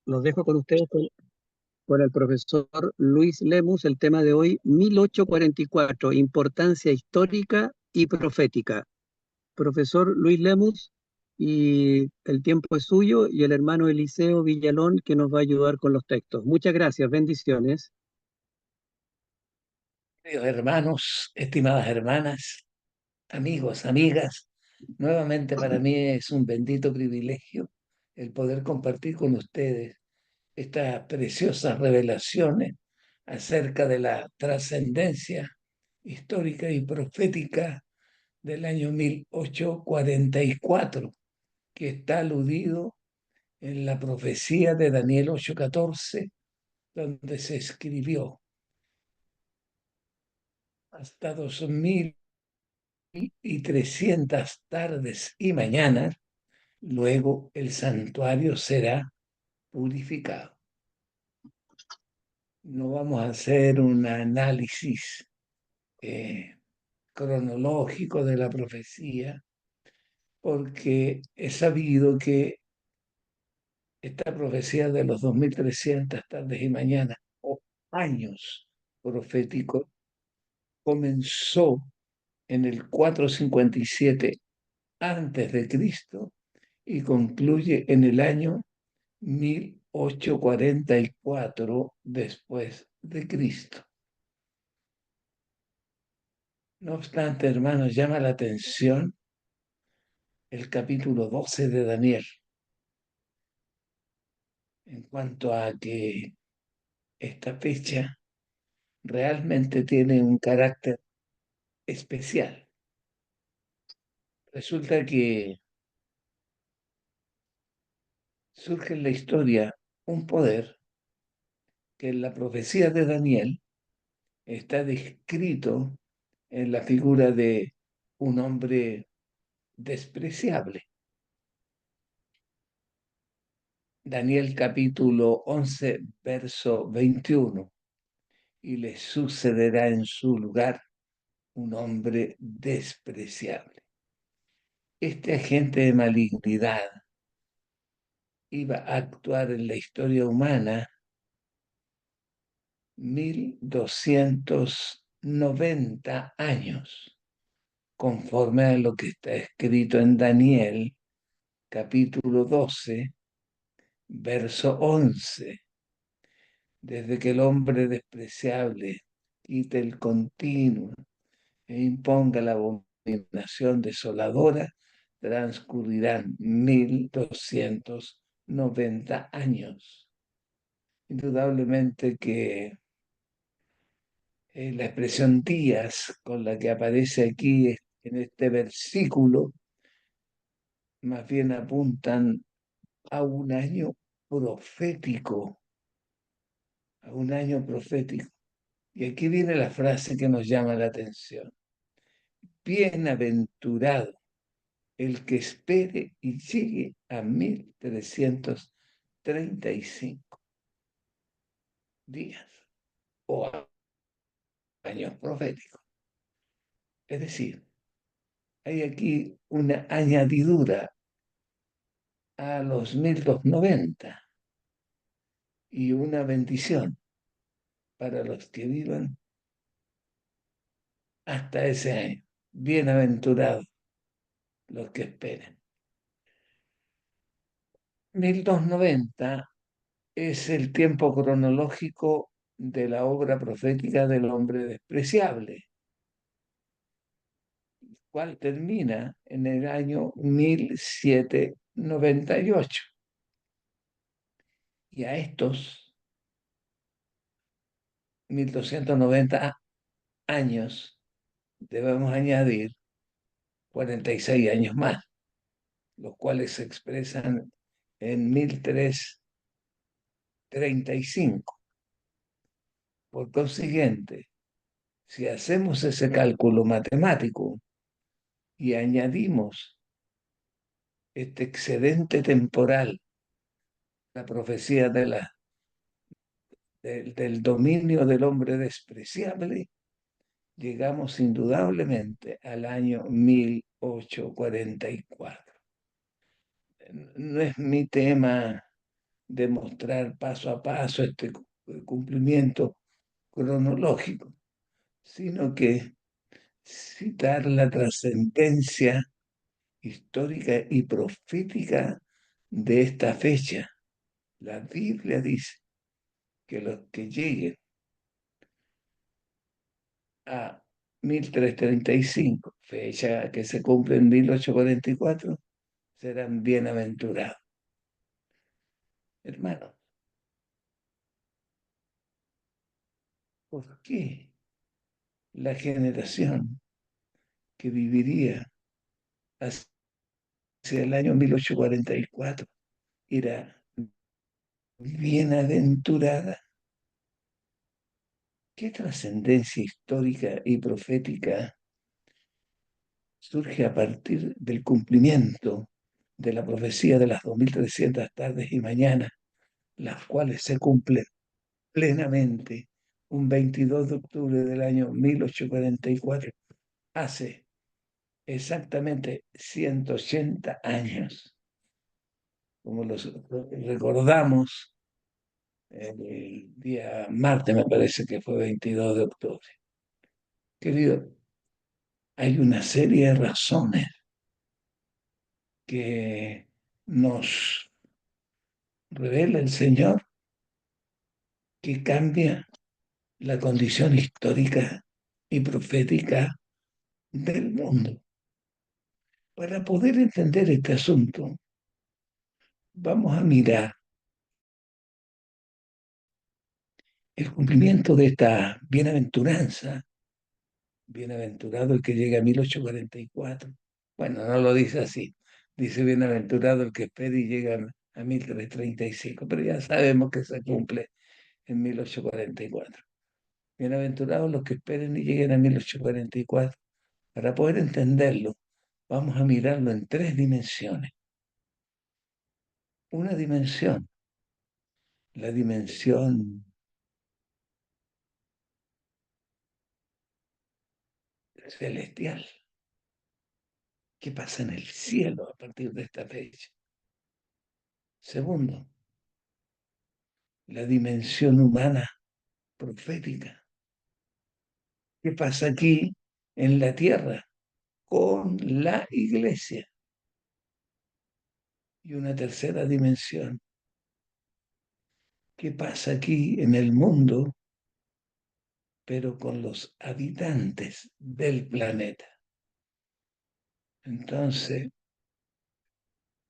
Los dejo con ustedes con el profesor Luis Lemus, el tema de hoy, 1844, importancia histórica y profética. Profesor Luis Lemus, y el tiempo es suyo, y el hermano Eliseo Villalón, que nos va a ayudar con los textos. Muchas gracias, bendiciones. Queridos hermanos, estimadas hermanas, amigos, amigas, nuevamente para mí es un bendito privilegio el poder compartir con ustedes estas preciosas revelaciones acerca de la trascendencia histórica y profética del año 1844, que está aludido en la profecía de Daniel 8:14, donde se escribió: hasta 2300 tardes y mañanas, luego el santuario será purificado. No vamos a hacer un análisis eh, cronológico de la profecía, porque es sabido que esta profecía de los 2300 tardes y mañanas o años proféticos comenzó en el 457 antes de Cristo y concluye en el año 1844 después de Cristo. No obstante, hermanos, llama la atención el capítulo 12 de Daniel, en cuanto a que esta fecha realmente tiene un carácter especial. Resulta que surge en la historia un poder que en la profecía de Daniel está descrito en la figura de un hombre despreciable. Daniel capítulo 11, verso 21. Y le sucederá en su lugar un hombre despreciable. Este agente de malignidad iba a actuar en la historia humana 1290 años, conforme a lo que está escrito en Daniel capítulo 12, verso 11. Desde que el hombre despreciable quite el continuo e imponga la abominación desoladora, transcurrirán 1290 años. Indudablemente que la expresión días con la que aparece aquí en este versículo más bien apuntan a un año profético, a un año profético. Y aquí viene la frase que nos llama la atención. Bienaventurado el que espere y llegue a 1335 días o años proféticos. Es decir, hay aquí una añadidura a los 1290 y una bendición para los que vivan hasta ese año. Bienaventurados los que esperen. 1290 es el tiempo cronológico de la obra profética del hombre despreciable, cual termina en el año 1798. Y a estos 1290 años debemos añadir 46 años más, los cuales se expresan en 1335. Por consiguiente, si hacemos ese cálculo matemático y añadimos este excedente temporal, la profecía del dominio del hombre despreciable, llegamos indudablemente al año 1844. No es mi tema demostrar paso a paso este cumplimiento cronológico, sino que citar la trascendencia histórica y profética de esta fecha. La Biblia dice que los que lleguen a 1335, fecha que se cumple en 1844, serán bienaventurados. Hermano, ¿por qué la generación que viviría hacia el año 1844 era bienaventurada? ¿Qué trascendencia histórica y profética surge a partir del cumplimiento de la profecía de las 2300 tardes y mañanas, las cuales se cumplen plenamente un 22 de octubre del año 1844, hace exactamente 180 años, como los recordamos el día martes, me parece que fue 22 de octubre. Querido, hay una serie de razones que nos revela el Señor que cambia la condición histórica y profética del mundo. Para poder entender este asunto, vamos a mirar el cumplimiento de esta bienaventuranza. Bienaventurado el que llega a 1844. Bueno, no lo dice así. Dice bienaventurado el que espera y llega a 1335, pero ya sabemos que se cumple en 1844. Bienaventurados los que esperen y lleguen a 1844. Para poder entenderlo, vamos a mirarlo en tres dimensiones. Una dimensión, la dimensión celestial. ¿Qué pasa en el cielo a partir de esta fecha? Segundo, la dimensión humana profética. ¿Qué pasa aquí en la tierra con la iglesia? Y una tercera dimensión. ¿Qué pasa aquí en el mundo, pero con los habitantes del planeta? Entonces,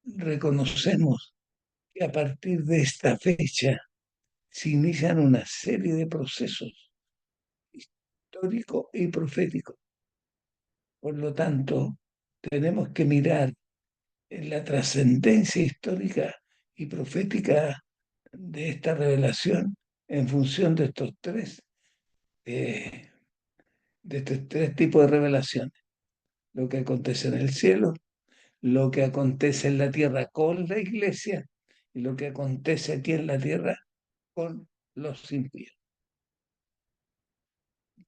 reconocemos que a partir de esta fecha se inician una serie de procesos históricos y proféticos. Por lo tanto, tenemos que mirar en la trascendencia histórica y profética de esta revelación en función eh, de estos tres tipos de revelaciones. Lo que acontece en el cielo, lo que acontece en la tierra con la iglesia y lo que acontece aquí en la tierra con los impíos.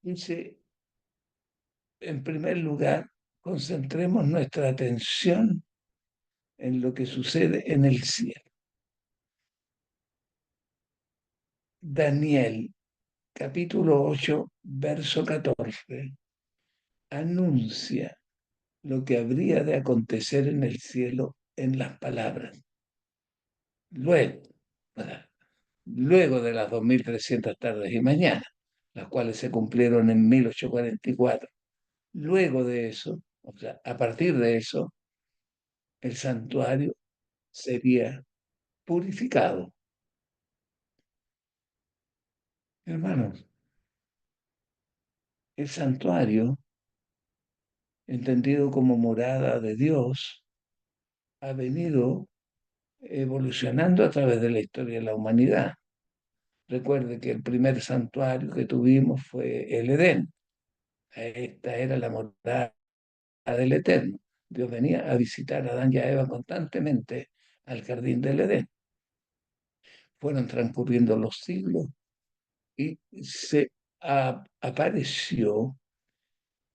Dice, en primer lugar, concentremos nuestra atención en lo que sucede en el cielo. Daniel, capítulo 8, verso 14, anuncia lo que habría de acontecer en el cielo en las palabras. Luego, luego de las 2300 tardes y mañanas, las cuales se cumplieron en 1844. Luego de eso, o sea, a partir de eso, el santuario sería purificado. Hermanos, el santuario, entendido como morada de Dios, ha venido evolucionando a través de la historia de la humanidad. Recuerde que el primer santuario que tuvimos fue el Edén. Esta era la morada del Eterno. Dios venía a visitar a Adán y a Eva constantemente al jardín del Edén. Fueron transcurriendo los siglos y se apareció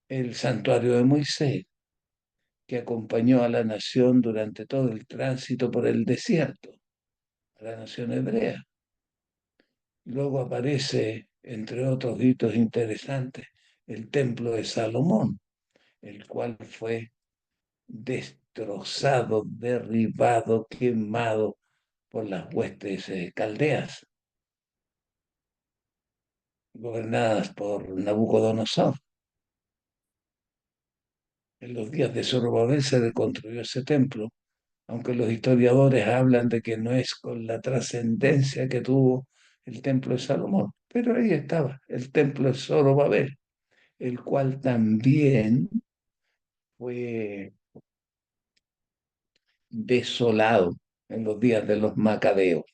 el santuario de Moisés, que acompañó a la nación durante todo el tránsito por el desierto. la nación hebrea. Luego aparece, entre otros hitos interesantes, el templo de Salomón, el cual fue destrozado, derribado, quemado por las huestes caldeas, gobernadas por Nabucodonosor. En los días de Zorobabel se reconstruyó ese templo, aunque los historiadores hablan de que no es con la trascendencia que tuvo el templo de Salomón. Pero ahí estaba, el templo de Zorobabel, el cual también fue desolado en los días de los macabeos,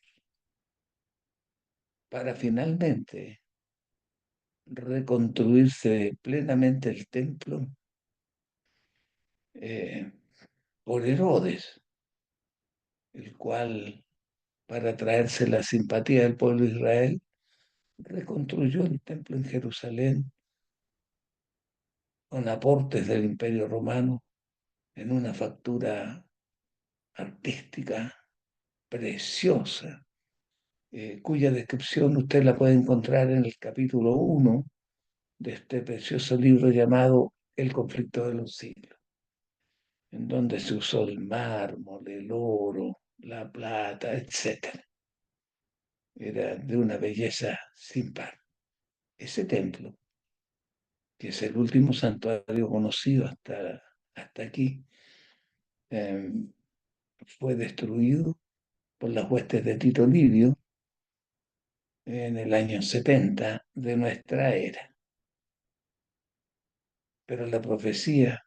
para finalmente reconstruirse plenamente el templo eh, por Herodes, el cual, para traerse la simpatía del pueblo de Israel, reconstruyó el templo en Jerusalén con aportes del Imperio Romano en una factura artística preciosa, cuya descripción usted la puede encontrar en el capítulo 1 de este precioso libro llamado El conflicto de los siglos, en donde se usó el mármol, el oro, la plata, etc. Era de una belleza sin par. Ese templo, que es el último santuario conocido hasta aquí, eh, fue destruido por las huestes de Tito Livio en el año 70 de nuestra era. Pero la profecía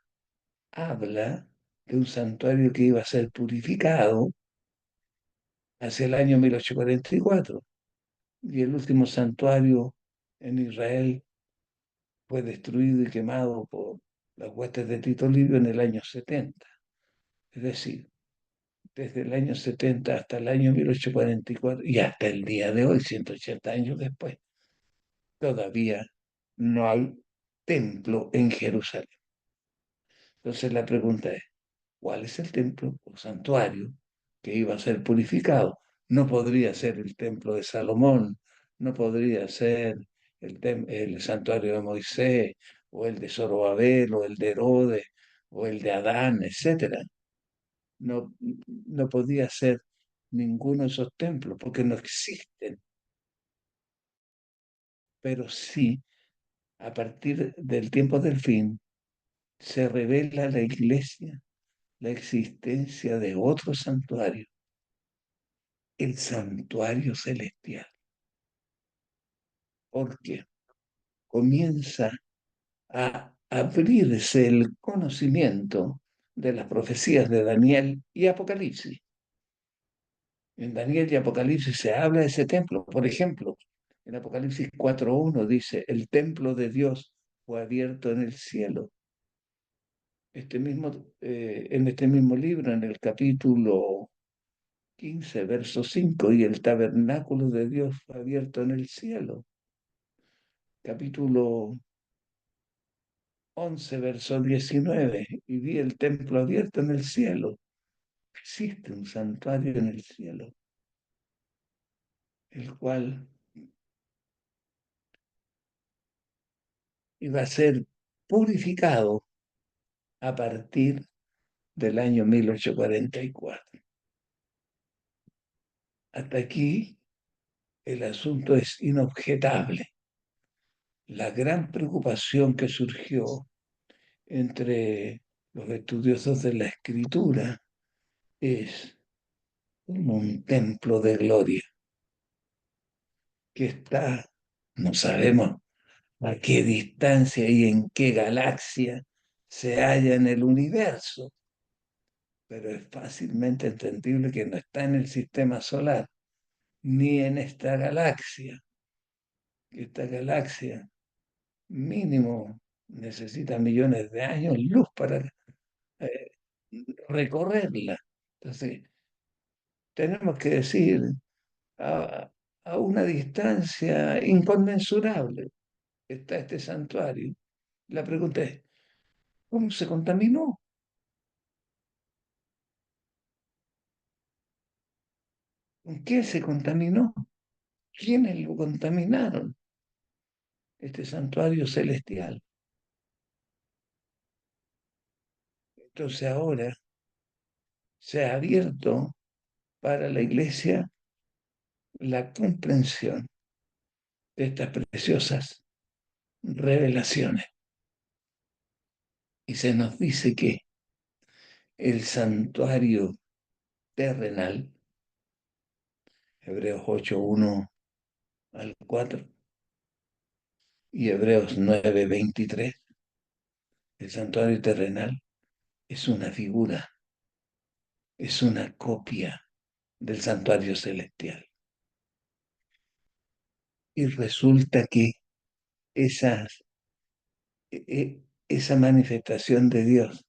habla de un santuario que iba a ser purificado hacia el año 1844 y el último santuario en Israel fue destruido y quemado por las huestes de Tito Livio en el año 70. Es decir, desde el año 70 hasta el año 1844 y hasta el día de hoy, 180 años después, todavía no hay templo en Jerusalén. Entonces la pregunta es, ¿cuál es el templo o santuario que iba a ser purificado? No podría ser el templo de Salomón, no podría ser el santuario de Moisés, o el de Zorobabel, o el de Herodes, o el de Adán, etcétera. No, no podía ser ninguno de esos templos porque no existen, pero sí, a partir del tiempo del fin, se revela a la iglesia la existencia de otro santuario, el santuario celestial, porque comienza a abrirse el conocimiento de las profecías de Daniel y Apocalipsis. En Daniel y Apocalipsis se habla de ese templo. Por ejemplo, en Apocalipsis 4.1 dice, el templo de Dios fue abierto en el cielo. En este mismo libro, en el capítulo 15, verso 5, y el tabernáculo de Dios fue abierto en el cielo. Capítulo 11, verso 19, y vi el templo abierto en el cielo. Existe un santuario en el cielo, el cual iba a ser purificado a partir del año 1844. Hasta aquí el asunto es inobjetable. La gran preocupación que surgió entre los estudiosos de la escritura es como un templo de gloria que está, no sabemos a qué distancia y en qué galaxia se halla en el universo, pero es fácilmente entendible que no está en el sistema solar, ni en esta galaxia. Esta galaxia mínimo necesita millones de años luz para eh, recorrerla. Entonces, tenemos que decir a, a una distancia inconmensurable está este santuario. La pregunta es, ¿cómo se contaminó? ¿Con qué se contaminó? ¿Quiénes lo contaminaron? Este santuario celestial. Entonces ahora se ha abierto para la iglesia la comprensión de estas preciosas revelaciones. Y se nos dice que el santuario terrenal, Hebreos 8:1 al 4 y Hebreos 9:23, el santuario terrenal es una figura, es una copia del santuario celestial. Y resulta que esas, esa manifestación de Dios,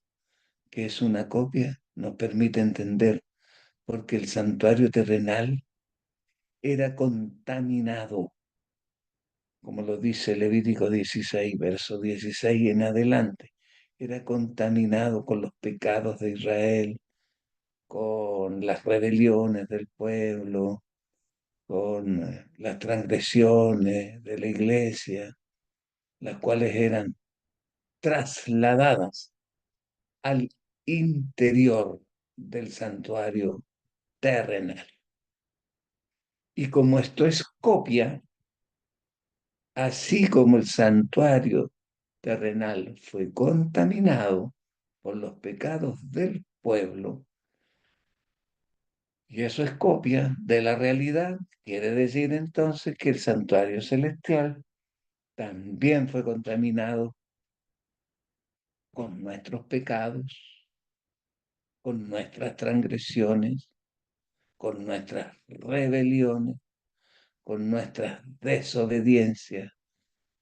que es una copia, nos permite entender porque el santuario terrenal era contaminado, como lo dice Levítico 16, verso 16 en adelante. Era contaminado con los pecados de Israel, con las rebeliones del pueblo, con las transgresiones de la iglesia, las cuales eran trasladadas al interior del santuario terrenal. Y como esto es copia, así como el santuario terrenal fue contaminado por los pecados del pueblo, y eso es copia de la realidad, quiere decir entonces que el santuario celestial también fue contaminado con nuestros pecados, con nuestras transgresiones, con nuestras rebeliones, con nuestras desobediencias,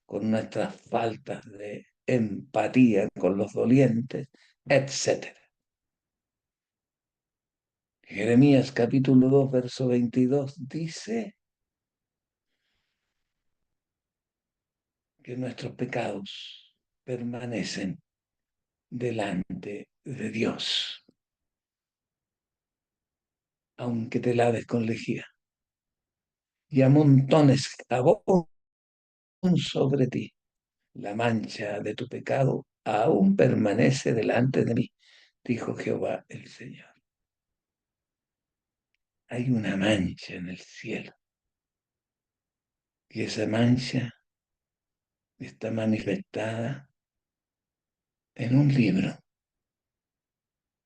con nuestras faltas de empatía con los dolientes, etc. Jeremías capítulo 2, verso 22 dice que nuestros pecados permanecen delante de Dios, aunque te laves con lejía, y amontones jabón sobre ti. La mancha de tu pecado aún permanece delante de mí, dijo Jehová el Señor. Hay una mancha en el cielo y esa mancha está manifestada en un libro,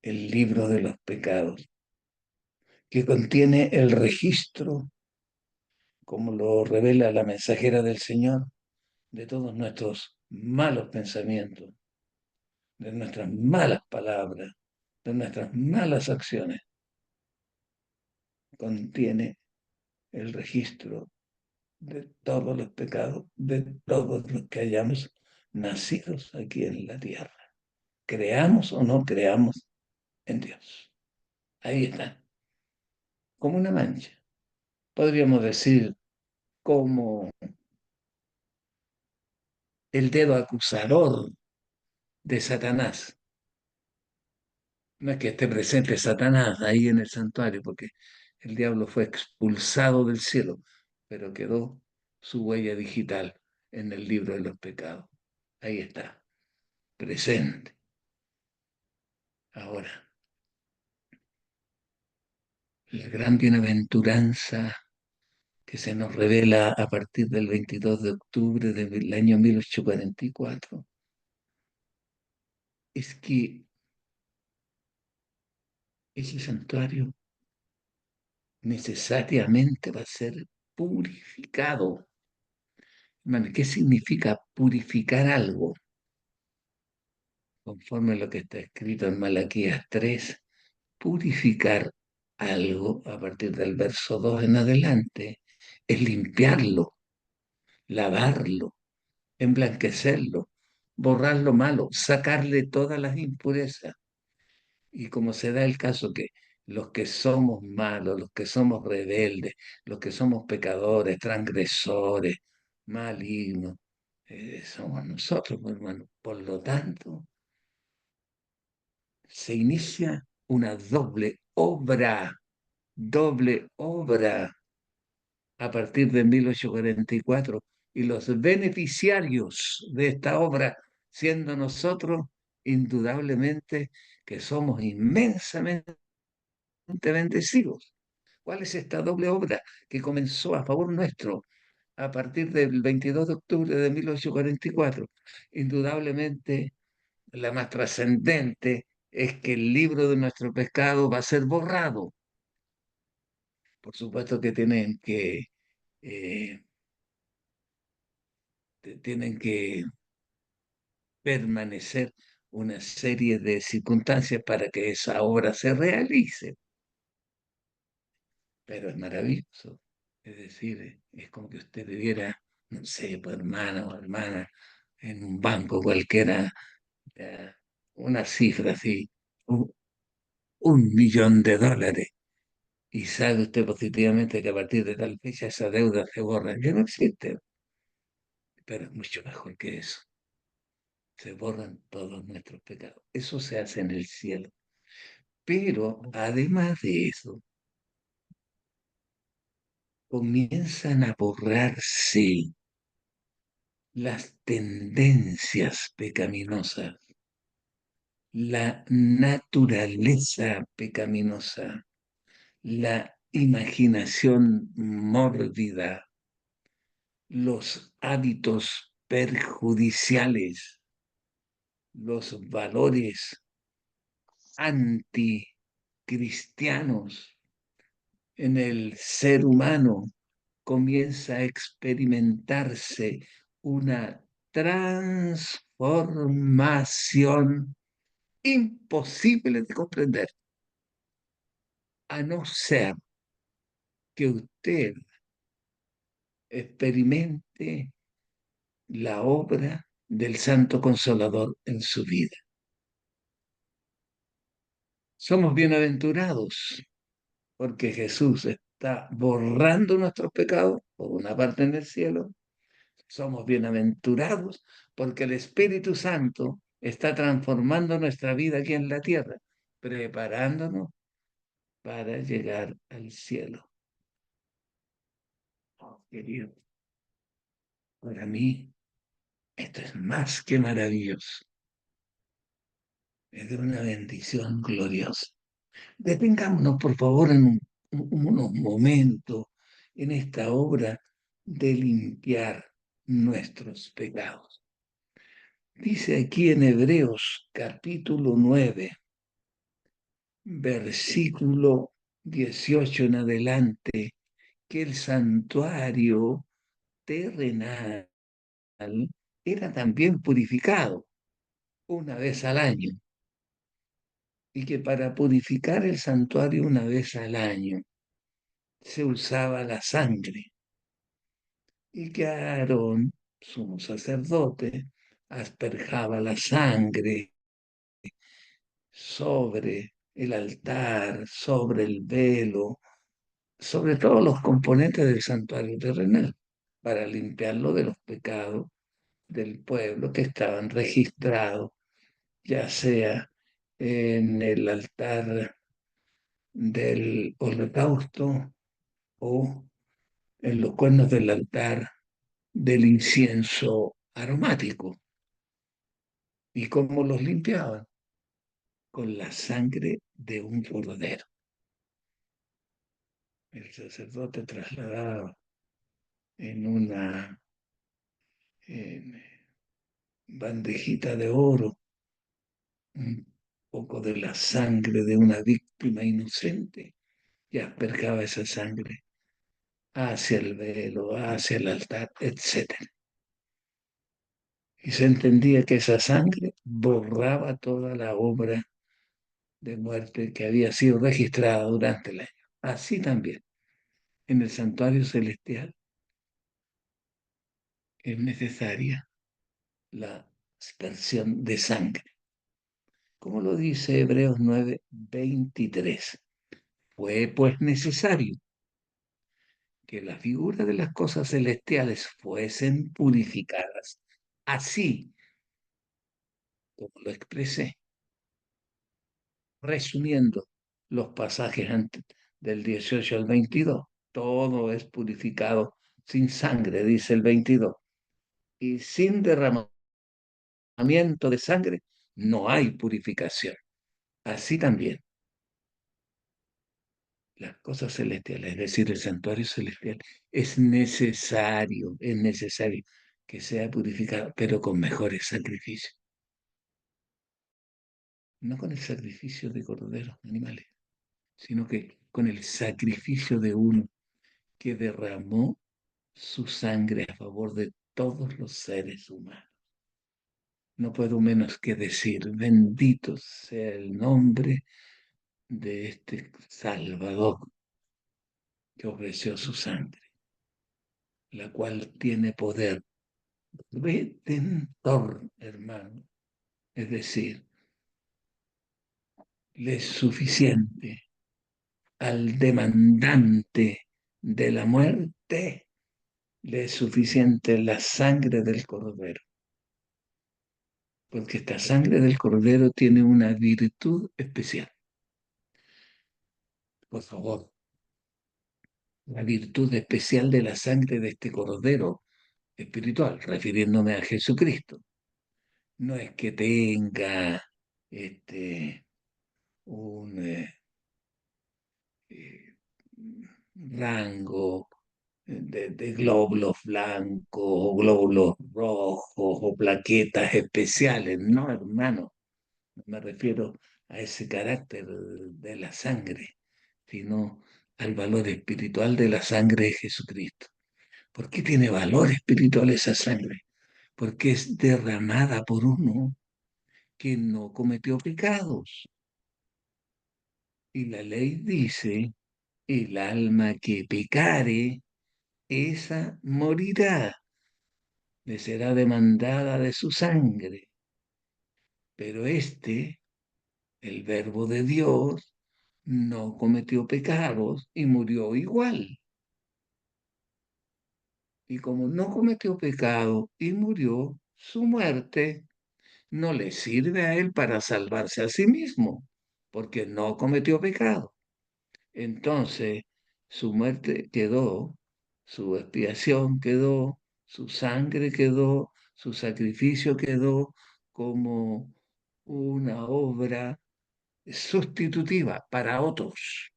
el libro de los pecados, que contiene el registro, como lo revela la mensajera del Señor, de todos nuestros malos pensamientos, de nuestras malas palabras, de nuestras malas acciones. Contiene el registro de todos los pecados, de todos los que hayamos nacidos aquí en la tierra. Creamos o no creamos en Dios. Ahí está, como una mancha. Podríamos decir como el dedo acusador de Satanás. No es que esté presente Satanás ahí en el santuario, porque el diablo fue expulsado del cielo, pero quedó su huella digital en el libro de los pecados. Ahí está, presente. Ahora, la gran bienaventuranza que se nos revela a partir del 22 de octubre del año 1844 es que ese santuario necesariamente va a ser purificado. Hermano, ¿qué significa purificar algo? Conforme a lo que está escrito en Malaquías 3, purificar algo a partir del verso 2 en adelante es limpiarlo, lavarlo, emblanquecerlo, borrar lo malo, sacarle todas las impurezas. Y como se da el caso que los que somos malos, los que somos rebeldes, los que somos pecadores, transgresores, malignos, somos nosotros, pues, hermano. Por lo tanto, se inicia una doble obra doble obra a partir de 1844 y los beneficiarios de esta obra, siendo nosotros indudablemente que somos inmensamente bendecidos. ¿Cuál es esta doble obra que comenzó a favor nuestro a partir del 22 de octubre de 1844? Indudablemente, la más trascendente es que el libro de nuestro pecado va a ser borrado. Por supuesto que eh, tienen que permanecer una serie de circunstancias para que esa obra se realice, pero es maravilloso. Es decir, es como que usted viviera, no sé, pues, hermana o hermana, en un banco cualquiera, eh, una cifra así, un, $1.000.000, y sabe usted positivamente que a partir de tal fecha esa deuda se borra. Ya no existe, pero es mucho mejor que eso. Se borran todos nuestros pecados. Eso se hace en el cielo. Pero además de eso, comienzan a borrarse las tendencias pecaminosas, la naturaleza pecaminosa, la imaginación mórbida, los hábitos perjudiciales, los valores anticristianos en el ser humano. Comienza a experimentarse una transformación imposible de comprender, a no ser que usted experimente la obra del Santo Consolador en su vida. Somos bienaventurados porque Jesús está borrando nuestros pecados, por una parte en el cielo. Somos bienaventurados porque el Espíritu Santo está transformando nuestra vida aquí en la tierra, preparándonos para llegar al cielo. Oh, querido, para mí esto es más que maravilloso. Es de una bendición gloriosa. Detengámonos, por favor, en unos momentos en esta obra de limpiar nuestros pecados. Dice aquí en Hebreos capítulo 9, versículo 18 en adelante, que el santuario terrenal era también purificado una vez al año, y que para purificar el santuario una vez al año se usaba la sangre, y que Aarón, sumo sacerdote, asperjaba la sangre sobre el altar, sobre el velo, sobre todos los componentes del santuario terrenal, para limpiarlo de los pecados del pueblo que estaban registrados, ya sea en el altar del holocausto o en los cuernos del altar del incienso aromático. ¿Y cómo los limpiaban? Con la sangre de un cordero. El sacerdote trasladaba en una en bandejita de oro un poco de la sangre de una víctima inocente y asperjaba esa sangre hacia el velo, hacia el altar, etc. Y se entendía que esa sangre borraba toda la obra de muerte que había sido registrada durante el año. Así también, en el santuario celestial es necesaria la aspersión de sangre. Como lo dice Hebreos 9:23. Fue pues necesario que la figura de las cosas celestiales fuesen purificadas, así como lo expresé, resumiendo los pasajes del 18 al 22. Todo es purificado sin sangre, dice el 22. Y sin derramamiento de sangre no hay purificación. Así también las cosas celestiales, es decir, el santuario celestial, es necesario que sea purificado, pero con mejores sacrificios, no con el sacrificio de corderos, animales, sino que con el sacrificio de uno que derramó su sangre a favor de todos los seres humanos. No puedo menos que decir, bendito sea el nombre de este Salvador que ofreció su sangre, la cual tiene poder redentor, hermano. Es decir, le es suficiente al demandante de la muerte, le es suficiente la sangre del cordero, porque esta sangre del cordero tiene una virtud especial. Por favor, la virtud especial de la sangre de este cordero espiritual, refiriéndome a Jesucristo, no es que tenga este, un eh, rango de glóbulos blancos o glóbulos rojos o plaquetas especiales. No, hermano, no me refiero a ese carácter de la sangre, sino al valor espiritual de la sangre de Jesucristo. ¿Por qué tiene valor espiritual esa sangre? Porque es derramada por uno que no cometió pecados. Y la ley dice, el alma que pecare, esa morirá, le será demandada de su sangre. Pero el Verbo de Dios, no cometió pecados y murió igual. Y como no cometió pecado y murió, su muerte no le sirve a él para salvarse a sí mismo, porque no cometió pecado. Entonces, su muerte quedó, su expiación quedó, su sangre quedó, su sacrificio quedó como una obra sustitutiva para otros,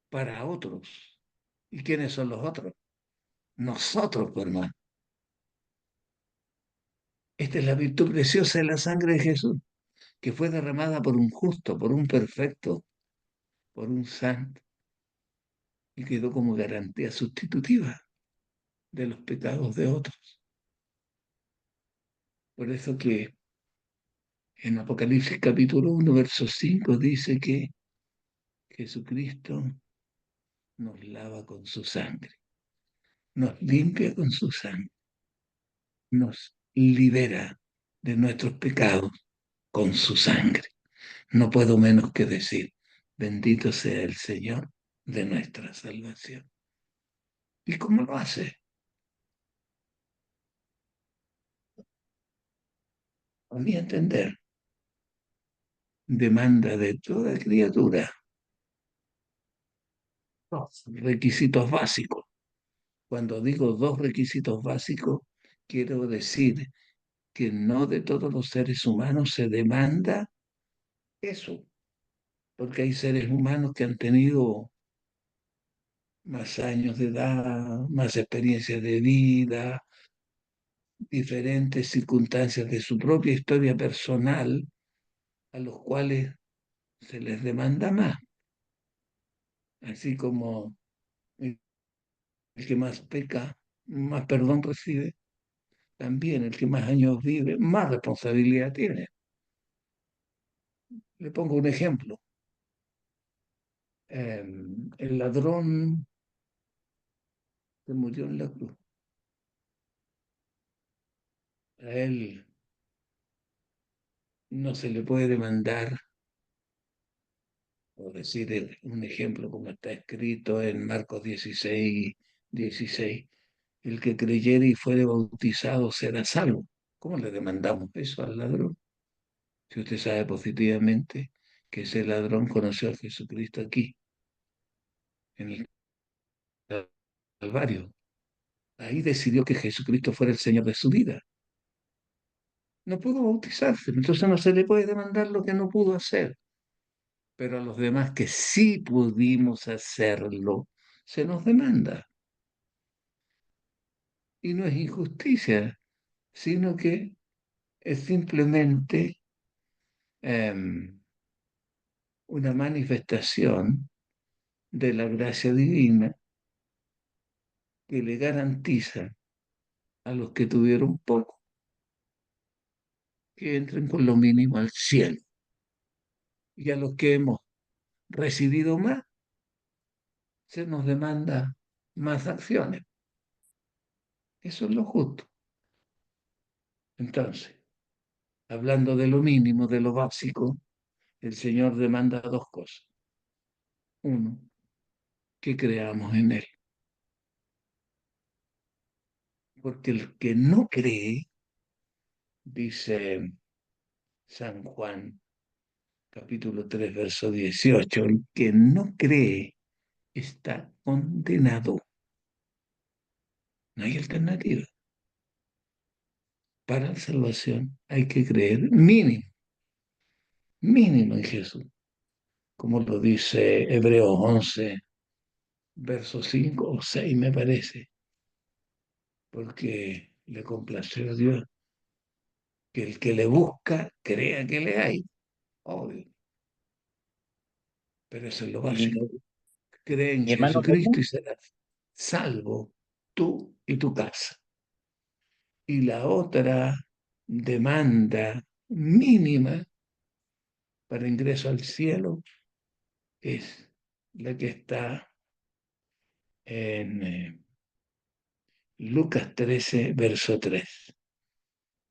para otros. ¿Y quiénes son los otros? Nosotros, pues, hermano. Esta es la virtud preciosa de la sangre de Jesús, que fue derramada por un justo, por un perfecto, por un santo, y quedó como garantía sustitutiva de los pecados de otros. Por eso que en Apocalipsis capítulo 1, verso 5 dice que Jesucristo nos lava con su sangre, nos limpia con su sangre, nos libera de nuestros pecados con su sangre. No puedo menos que decir, bendito sea el Señor de nuestra salvación. ¿Y cómo lo hace? A mi entender, demanda de toda criatura dos requisitos básicos. Cuando digo dos requisitos básicos, quiero decir que no de todos los seres humanos se demanda eso, porque hay seres humanos que han tenido más años de edad, más experiencias de vida, diferentes circunstancias de su propia historia personal, a los cuales se les demanda más, así como el que más peca, más perdón recibe, también el que más años vive, más responsabilidad tiene. Le pongo un ejemplo. El ladrón que murió en la cruz, a él no se le puede demandar, por decir un ejemplo como está escrito en Marcos 16, el que creyere y fuere bautizado será salvo. ¿Cómo le demandamos eso al ladrón? Si usted sabe positivamente que ese ladrón conoció a Jesucristo aquí en el Calvario. Ahí decidió que Jesucristo fuera el Señor de su vida. No pudo bautizarse, entonces no se le puede demandar lo que no pudo hacer. Pero a los demás que sí pudimos hacerlo, se nos demanda. Y no es injusticia, sino que es simplemente una manifestación de la gracia divina que le garantiza a los que tuvieron poco que entren con lo mínimo al cielo. Y a los que hemos recibido más, se nos demanda más acciones. Eso es lo justo. Entonces, hablando de lo mínimo, de lo básico, el Señor demanda dos cosas. Uno, que creamos en Él. Porque el que no cree, dice San Juan, capítulo 3, verso 18, el que no cree está condenado. No hay alternativa. Para la salvación hay que creer mínimo, mínimo en Jesús, como lo dice Hebreos 11, verso 5 o 6 me parece, porque le complació a Dios que el que le busca crea que le hay, obvio, pero eso es lo básico. Mi, Cree en mi hermano Jesucristo Lemus, y serás salvo tú y tu casa. Y la otra demanda mínima para ingreso al cielo es la que está en Lucas 13, verso 3,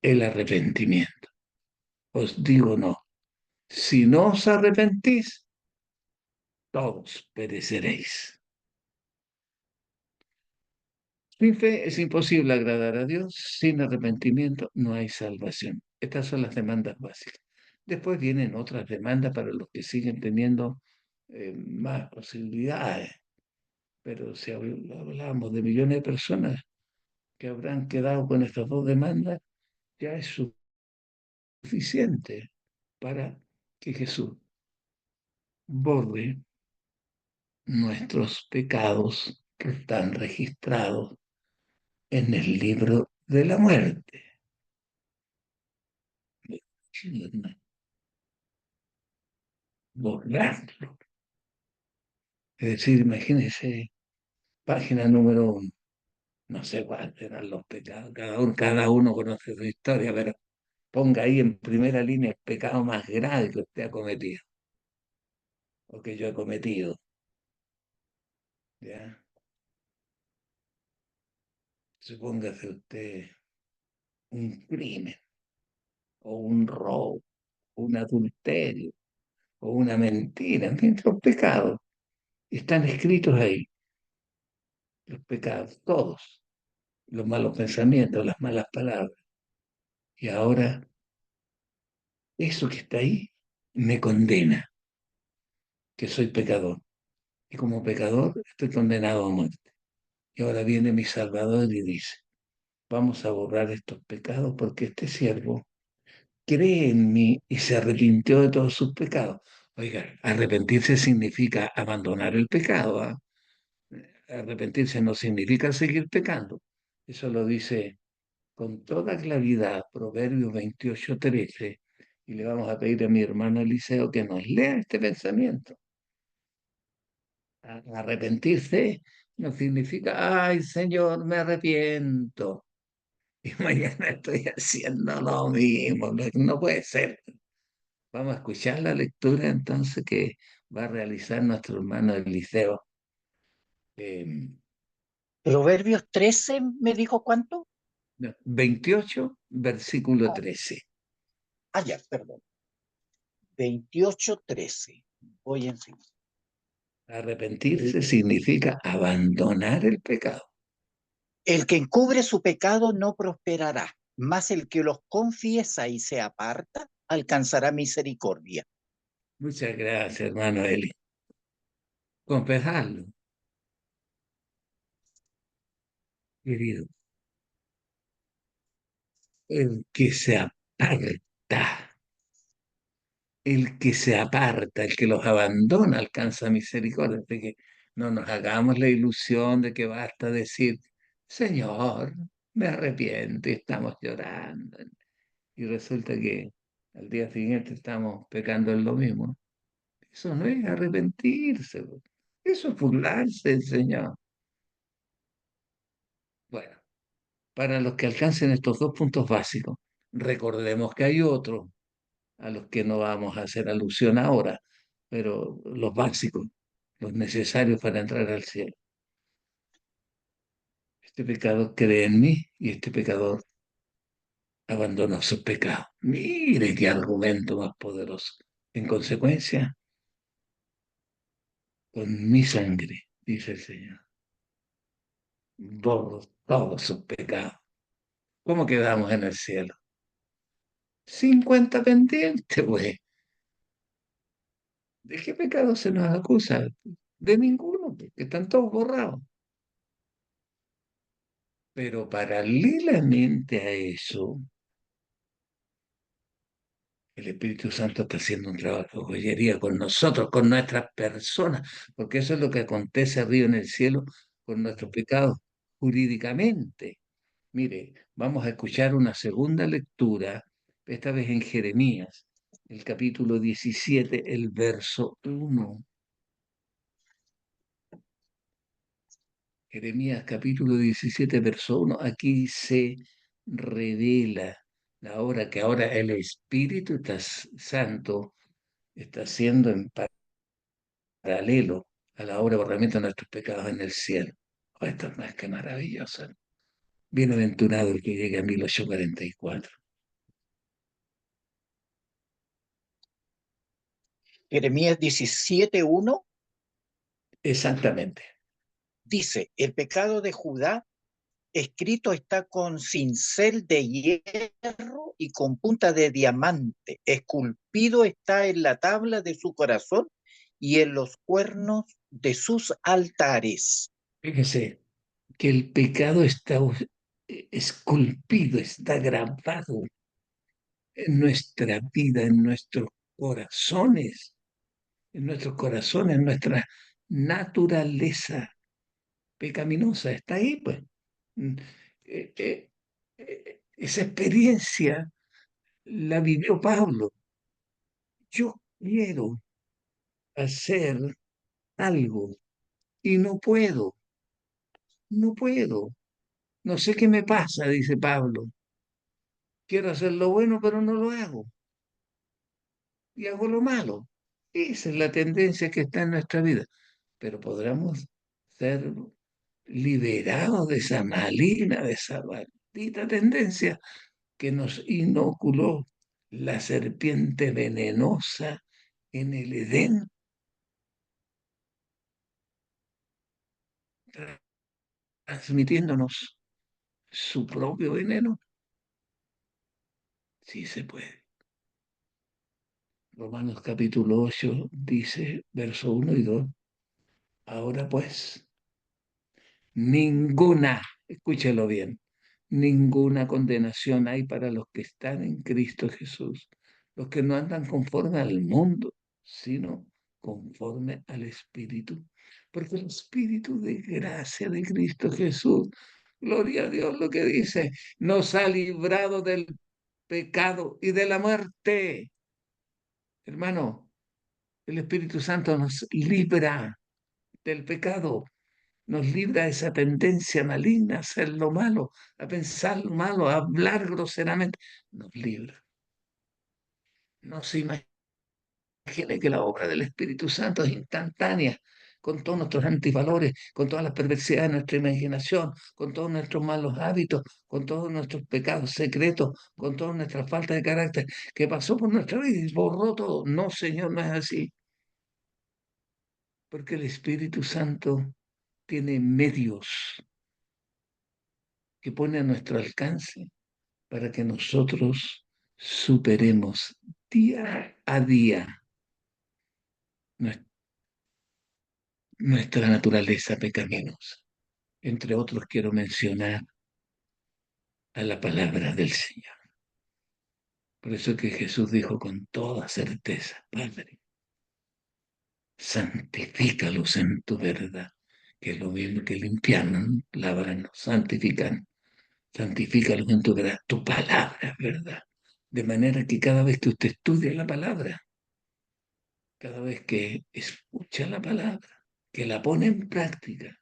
el arrepentimiento. Os digo no, si no os arrepentís, todos pereceréis. Sin fe es imposible agradar a Dios, sin arrepentimiento no hay salvación. Estas son las demandas básicas. Después vienen otras demandas para los que siguen teniendo más posibilidades, pero si hablamos de millones de personas que habrán quedado con estas dos demandas, ya es suficiente para que Jesús borre nuestros pecados que están registrados en el libro de la muerte. Borrarlo. Es decir, imagínense, página número 1, no sé cuáles eran los pecados, cada uno conoce su historia, pero ponga ahí en primera línea el pecado más grave que usted ha cometido, o que yo he cometido, ¿ya? Supóngase usted un crimen, o un robo, un adulterio, o una mentira, en fin, los pecados están escritos ahí, los pecados, todos, los malos pensamientos, las malas palabras. Y ahora eso que está ahí me condena, que soy pecador. Y como pecador estoy condenado a muerte. Y ahora viene mi Salvador y dice, vamos a borrar estos pecados porque este siervo cree en mí y se arrepintió de todos sus pecados. Oiga, arrepentirse significa abandonar el pecado, ¿ah? Arrepentirse no significa seguir pecando. Eso lo dice con toda claridad Proverbios 28:13. Y le vamos a pedir a mi hermano Eliseo que nos lea este pensamiento. Arrepentirse no significa, ay Señor, me arrepiento. Y mañana estoy haciendo lo mismo. No, no puede ser. Vamos a escuchar la lectura entonces que va a realizar nuestro hermano Eliseo. Eh, Proverbios 13, ¿me dijo cuánto? 28, versículo Ah, 13. ya, perdón. 28:13. Voy encima. Arrepentirse significa abandonar el pecado. El que encubre su pecado no prosperará, mas el que los confiesa y se aparta alcanzará misericordia. Muchas gracias, hermano Eli. Confesarlo. querido, el que se aparta, el que se aparta, el que los abandona alcanza misericordia. De que no nos hagamos la ilusión de que basta decir, Señor, me arrepiento y estamos llorando. Y resulta que al día siguiente estamos pecando en lo mismo. Eso no es arrepentirse, po. Eso es burlarse del Señor. Bueno, para los que alcancen estos dos puntos básicos, recordemos que hay otros a los que no vamos a hacer alusión ahora, pero los básicos, los necesarios para entrar al cielo. Este pecador cree en mí y este pecador abandonó sus pecados. Mire qué argumento más poderoso. En consecuencia, con mi sangre, dice el Señor, borro todos sus pecados. ¿Cómo quedamos en el cielo? 50 pendientes, pues. ¿De qué pecado se nos acusa? De ninguno, porque están todos borrados. Pero paralelamente a eso, el Espíritu Santo está haciendo un trabajo de joyería con nosotros, con nuestras personas, porque eso es lo que acontece arriba en el cielo con nuestros pecados jurídicamente. Mire, vamos a escuchar una segunda lectura, esta vez en Jeremías, el capítulo 17, el verso 1. Jeremías capítulo 17, verso 1. Aquí se revela la obra que ahora el Espíritu Santo está haciendo en paralelo a la obra de borramiento de nuestros pecados en el cielo. Oh, esto es más que maravilloso. Bienaventurado el que llegue a 1844. Jeremías 17:1 Exactamente. dice, el pecado de Judá escrito está con cincel de hierro y con punta de diamante. Esculpido está en la tabla de su corazón y en los cuernos de sus altares. Fíjese que el pecado está esculpido, está grabado en nuestra vida, en nuestros corazones, en nuestra naturaleza pecaminosa. Está ahí, pues. Mm, eh, eh, esa experiencia la vivió Pablo. Yo quiero hacer algo y no puedo, no puedo. No sé qué me pasa, dice Pablo. Quiero hacer lo bueno, pero no lo hago. Y hago lo malo. Esa es la tendencia que está en nuestra vida. Pero podremos ser liberados de esa maligna, de esa maldita tendencia que nos inoculó la serpiente venenosa en el Edén, transmitiéndonos su propio veneno. Sí se puede. Romanos capítulo 8 dice, verso 1 y 2, ahora pues, ninguna, escúchelo bien, ninguna condenación hay para los que están en Cristo Jesús, los que no andan conforme al mundo, sino conforme al Espíritu. Porque el Espíritu de gracia de Cristo Jesús, gloria a Dios, lo que dice, nos ha librado del pecado y de la muerte. Hermano, el Espíritu Santo nos libra del pecado, nos libra de esa tendencia maligna a hacer lo malo, a pensar lo malo, a hablar groseramente. Nos libra. No se imagine que la obra del Espíritu Santo es instantánea, con todos nuestros antivalores, con todas las perversidades de nuestra imaginación, con todos nuestros malos hábitos, con todos nuestros pecados secretos, con toda nuestra falta de carácter, que pasó por nuestra vida y borró todo. No, Señor, no es así. Porque el Espíritu Santo tiene medios que pone a nuestro alcance para que nosotros superemos día a día nuestra naturaleza pecaminosa. Entre otros quiero mencionar a la palabra del Señor. Por eso que Jesús dijo con toda certeza, Padre, santifícalos en tu verdad, que es lo mismo que limpiarnos, lavarnos, santifícalos en tu verdad, tu palabra es verdad. De manera que cada vez que usted estudia la palabra, cada vez que escucha la palabra, que la pone en práctica,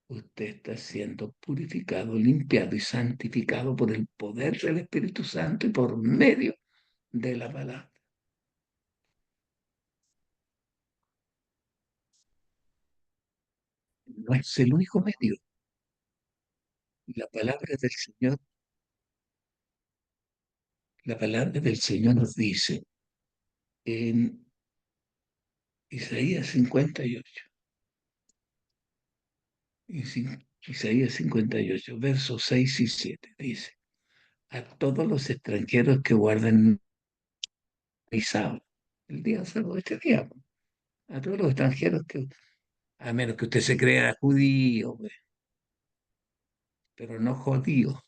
usted está siendo purificado, limpiado y santificado por el poder del Espíritu Santo y por medio de la palabra. No es el único medio. La palabra del Señor, la palabra del Señor nos dice en Isaías 58, Isaías 58, versos 6 y 7, dice, a todos los extranjeros que guardan mi sábado, el día sábado, este día, a todos los extranjeros que, a menos que usted se crea judío, pues, pero no judío.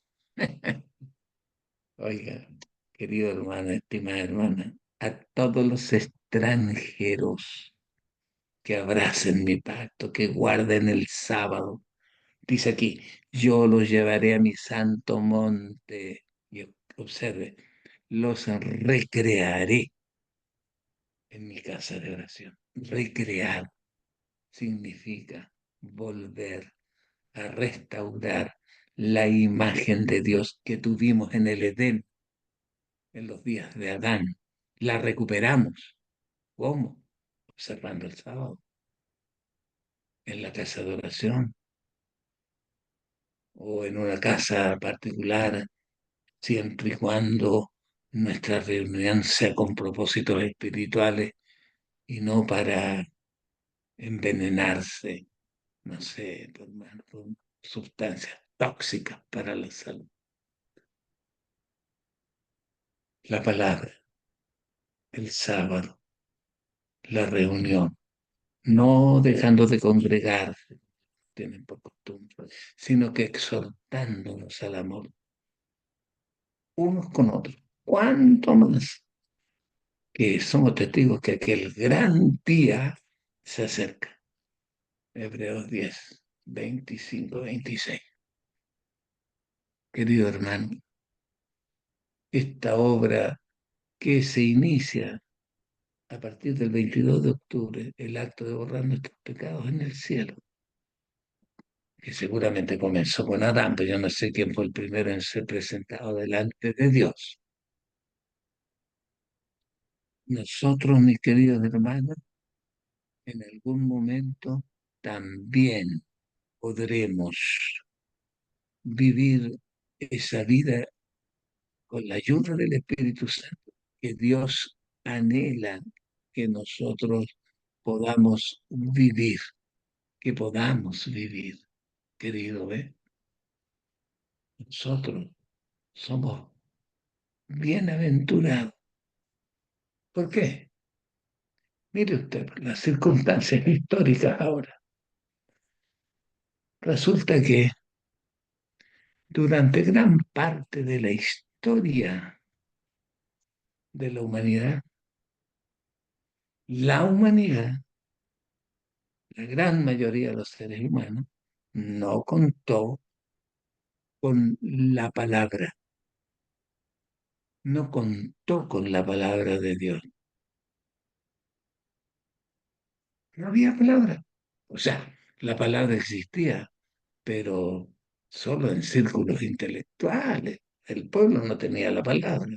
Oiga, querido hermano, estimada hermana, a todos los extranjeros que abracen mi pacto, que guarden el sábado. Dice aquí, yo los llevaré a mi santo monte. Y observe, los recrearé en mi casa de oración. Recrear significa volver a restaurar la imagen de Dios que tuvimos en el Edén en los días de Adán. La recuperamos. ¿Cómo? Observando el sábado en la casa de oración o en una casa particular, siempre y cuando nuestra reunión sea con propósitos espirituales y no para envenenarse, no sé, hermano, con sustancias tóxicas para la salud. La palabra, el sábado, la reunión, no dejando de congregarse, tienen por costumbre, sino que exhortándonos al amor unos con otros. ¿Cuánto más que somos testigos que aquel gran día se acerca? Hebreos 10, 25, 26. Querido hermano, esta obra que se inicia a partir del 22 de octubre, el acto de borrar nuestros pecados en el cielo, que seguramente comenzó con Adán, pero yo no sé quién fue el primero en ser presentado delante de Dios. Nosotros, mis queridos hermanos, en algún momento también podremos vivir esa vida con la ayuda del Espíritu Santo, que Dios anhela que nosotros podamos vivir, que podamos vivir, querido, ¿eh? Nosotros somos bienaventurados. ¿Por qué? Mire usted, las circunstancias históricas ahora. Resulta que durante gran parte de la historia de la humanidad, la gran mayoría de los seres humanos, no contó con la palabra, no contó con la palabra de Dios. No había palabra. O sea, la palabra existía, pero solo en círculos intelectuales. El pueblo no tenía la palabra.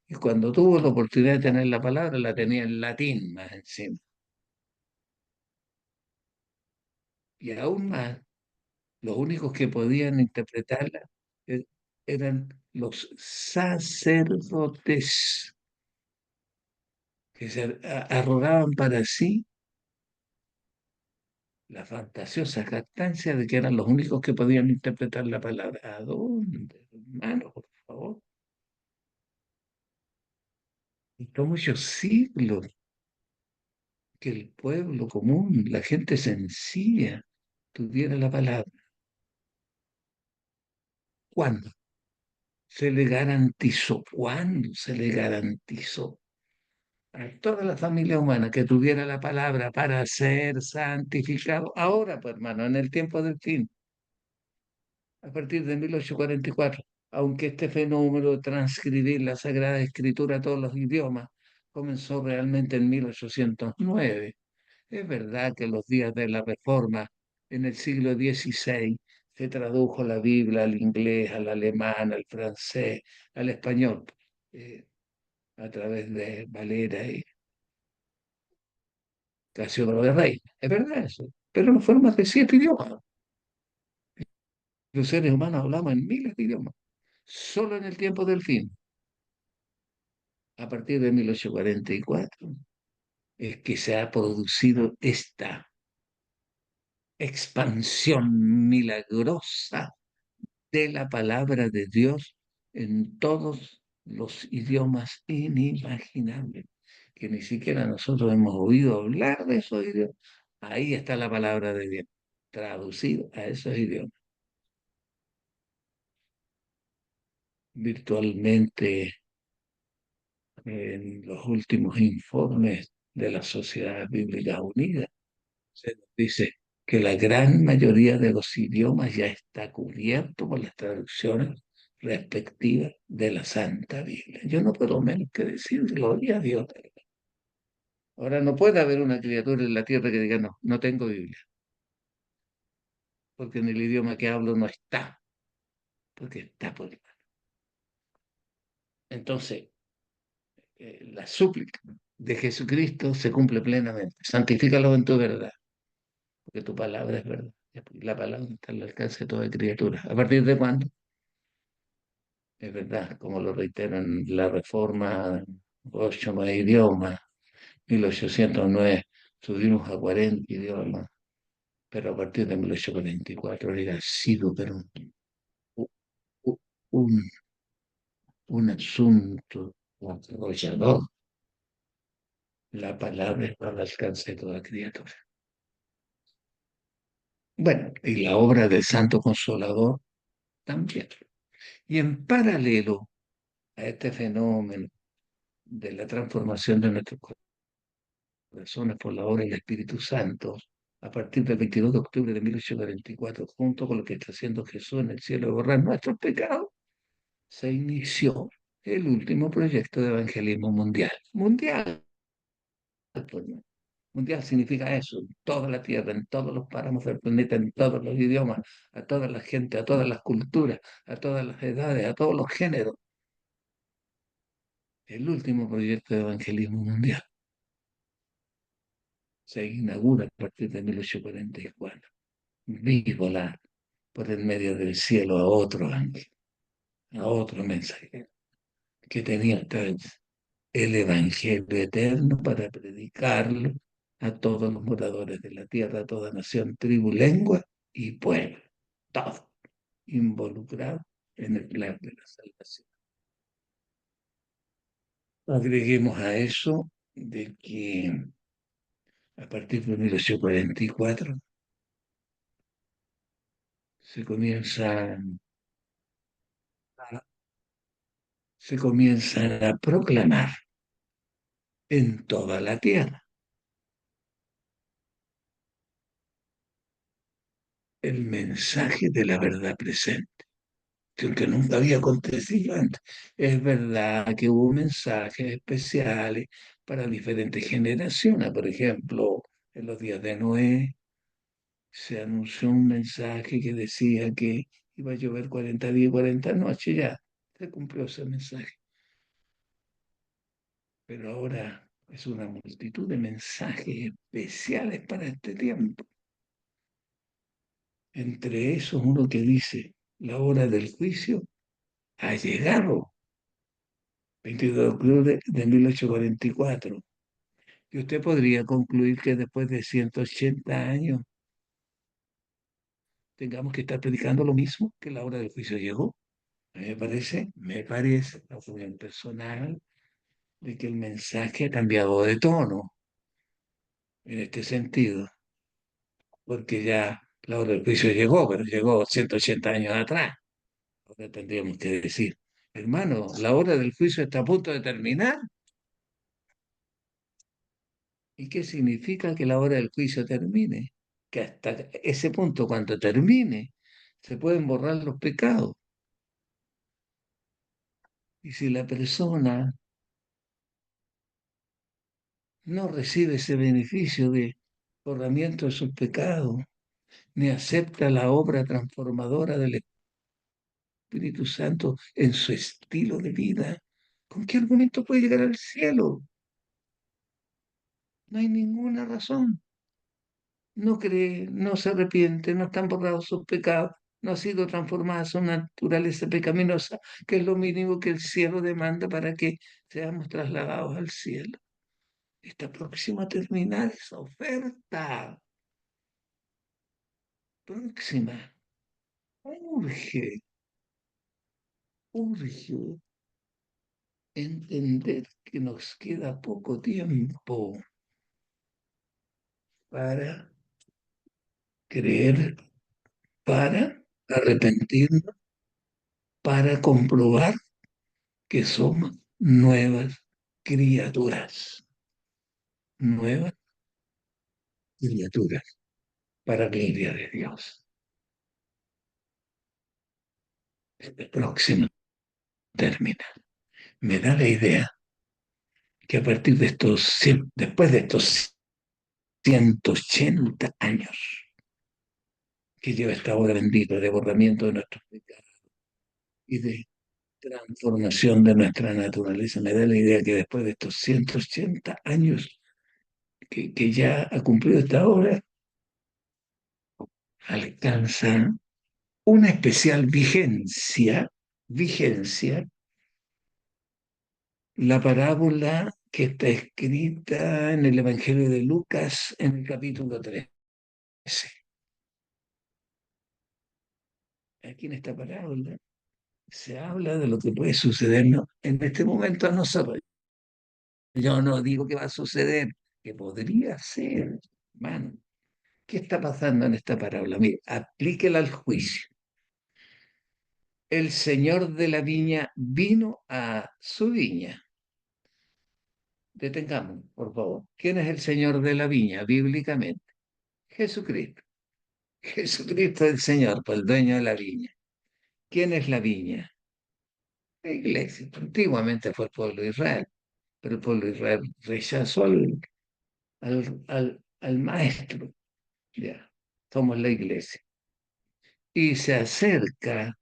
Y cuando tuvo la oportunidad de tener la palabra, la tenía en latín más encima. Y aún más, los únicos que podían interpretarla eh, eran los sacerdotes, que se arrogaban para sí la fantasiosa jactancia de que eran los únicos que podían interpretar la palabra. ¿A dónde, hermano, por favor? Estos muchos siglos que el pueblo común, la gente sencilla, tuviera la palabra. ¿Cuándo? Se le garantizó. ¿Cuándo se le garantizó a toda la familia humana que tuviera la palabra para ser santificado? Ahora, pues hermano, en el tiempo del fin, a partir de 1844, aunque este fenómeno de transcribir la Sagrada Escritura a todos los idiomas comenzó realmente en 1809. Es verdad que en los días de la Reforma, en el siglo XVI, se tradujo la Biblia al inglés, al alemán, al francés, al español, eh, a través de Valera y Casiodoro de Rey. Es verdad eso, pero no fueron más de 7 idiomas. Los seres humanos hablamos en miles de idiomas, solo en el tiempo del fin, a partir de 1844, es que se ha producido esta expansión milagrosa de la palabra de Dios en todos los idiomas inimaginables, que ni siquiera nosotros hemos oído hablar de esos idiomas. Ahí está la palabra de Dios, traducido a esos idiomas. Virtualmente, en los últimos informes de la Sociedad Bíblica Unida, se nos dice que la gran mayoría de los idiomas ya está cubierto por las traducciones respectivas de la Santa Biblia. Yo no puedo menos que decir gloria a Dios. Ahora no puede haber una criatura en la tierra que diga no, no tengo Biblia, porque en el idioma que hablo no está, porque está por... Entonces, la súplica de Jesucristo se cumple plenamente. Santifícalo en tu verdad, porque tu palabra es verdad. Y la palabra está al alcance de toda criatura. ¿A partir de cuándo? Es verdad, como lo reiteran la reforma, 8 más idiomas, 1809 subimos a 40 idiomas, pero a partir de 1844 ha sido pero u- un, un asunto arrollador. La palabra está al alcance de toda criatura. Bueno, y la obra del Santo Consolador también. Y en paralelo a este fenómeno de la transformación de nuestro personas por la obra del Espíritu Santo, a partir del 22 de octubre de 1844, junto con lo que está haciendo Jesús en el cielo de borrar nuestros pecados, se inició el último proyecto de evangelismo mundial. Mundial, pues, ¿no? Mundial significa eso, en toda la tierra, en todos los páramos del planeta, en todos los idiomas, a toda la gente, a todas las culturas, a todas las edades, a todos los géneros. El último proyecto de evangelismo mundial se inaugura a partir de 1844. Vi volar por el medio del cielo a otro ángel, a otro mensajero, que tenía esta vez el Evangelio eterno para predicarlo a todos los moradores de la tierra, a toda nación, tribu, lengua y pueblo, todo involucrado en el plan de la salvación. Agreguemos a eso de que a partir de 1844 se comienzan se comienzan a proclamar en toda la tierra el mensaje de la verdad presente, que nunca había acontecido antes. Es verdad que hubo mensajes especiales para diferentes generaciones. Por ejemplo, en los días de Noé se anunció un mensaje que decía que iba a llover 40 días y 40 noches. Ya se cumplió ese mensaje. Pero ahora es una multitud de mensajes especiales para este tiempo. Entre esos, uno que dice, la hora del juicio ha llegado, 22 de octubre de 1844. Y usted podría concluir que después de 180 años tengamos que estar predicando lo mismo, que la hora del juicio llegó. A mí me parece, la opinión personal, de que el mensaje ha cambiado de tono en este sentido, porque ya la hora del juicio llegó, pero llegó 180 años atrás. Ahora tendríamos que decir, hermano, la hora del juicio está a punto de terminar. ¿Y qué significa que la hora del juicio termine? Que hasta ese punto, cuando termine, se pueden borrar los pecados. Y si la persona no recibe ese beneficio de borramiento de sus pecados, ni acepta la obra transformadora del Espíritu Santo en su estilo de vida, ¿con qué argumento puede llegar al cielo? No hay ninguna razón. No cree, no se arrepiente, no están borrados sus pecados, no ha sido transformada su naturaleza pecaminosa, que es lo mínimo que el cielo demanda para que seamos trasladados al cielo. Está próxima a terminar esa oferta. Próxima. Urge, urge entender que nos queda poco tiempo para creer, para arrepentirnos, para comprobar que somos nuevas criaturas, nuevas criaturas, para gloria de Dios. Este próximo término me da la idea que a partir de después de estos 180 años que lleva esta obra bendita de borramiento de nuestros pecados y de transformación de nuestra naturaleza, me da la idea que después de estos 180 años que ya ha cumplido esta obra, alcanza una especial vigencia, la parábola que está escrita en el Evangelio de Lucas en el capítulo 13. Aquí en esta parábola se habla de lo que puede sucedernos en este momento a nosotros. Yo no digo que va a suceder, que podría ser, hermano. ¿Qué está pasando en esta parábola? Mire, aplíquela al juicio. El señor de la viña vino a su viña. Detengamos, por favor. ¿Quién es el señor de la viña bíblicamente? Jesucristo. Jesucristo es el señor, pues el dueño de la viña. ¿Quién es la viña? La iglesia. Antiguamente fue el pueblo de Israel, pero el pueblo de Israel rechazó al maestro. Ya, somos la iglesia. Y se acerca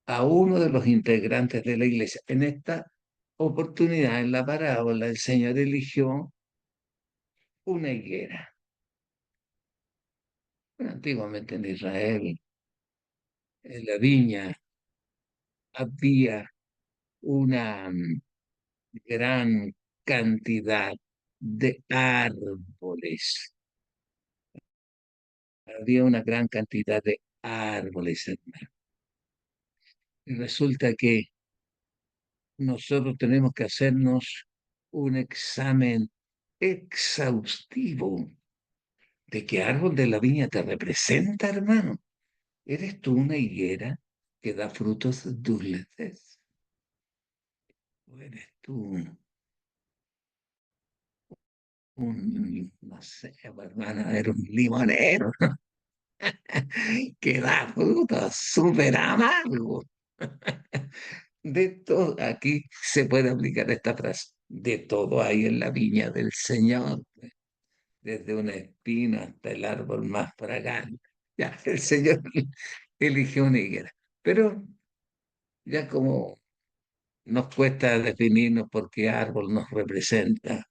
a uno de los integrantes de la iglesia. En esta oportunidad, en la parábola, el Señor eligió una higuera. Bueno, antiguamente en Israel, en la viña, había una gran cantidad de árboles. Había una gran cantidad de árboles, hermano. Y resulta que nosotros tenemos que hacernos un examen exhaustivo de qué árbol de la viña te representa, hermano. ¿Eres tú una higuera que da frutos dulces? ¿O eres tú no sé, hermano, eres un limonero que da frutos súper amargos? De todo, aquí se puede aplicar esta frase. De todo hay en la viña del Señor, desde una espina hasta el árbol más fragante. Ya, el Señor eligió una higuera. Pero ya como nos cuesta definirnos por qué árbol nos representa,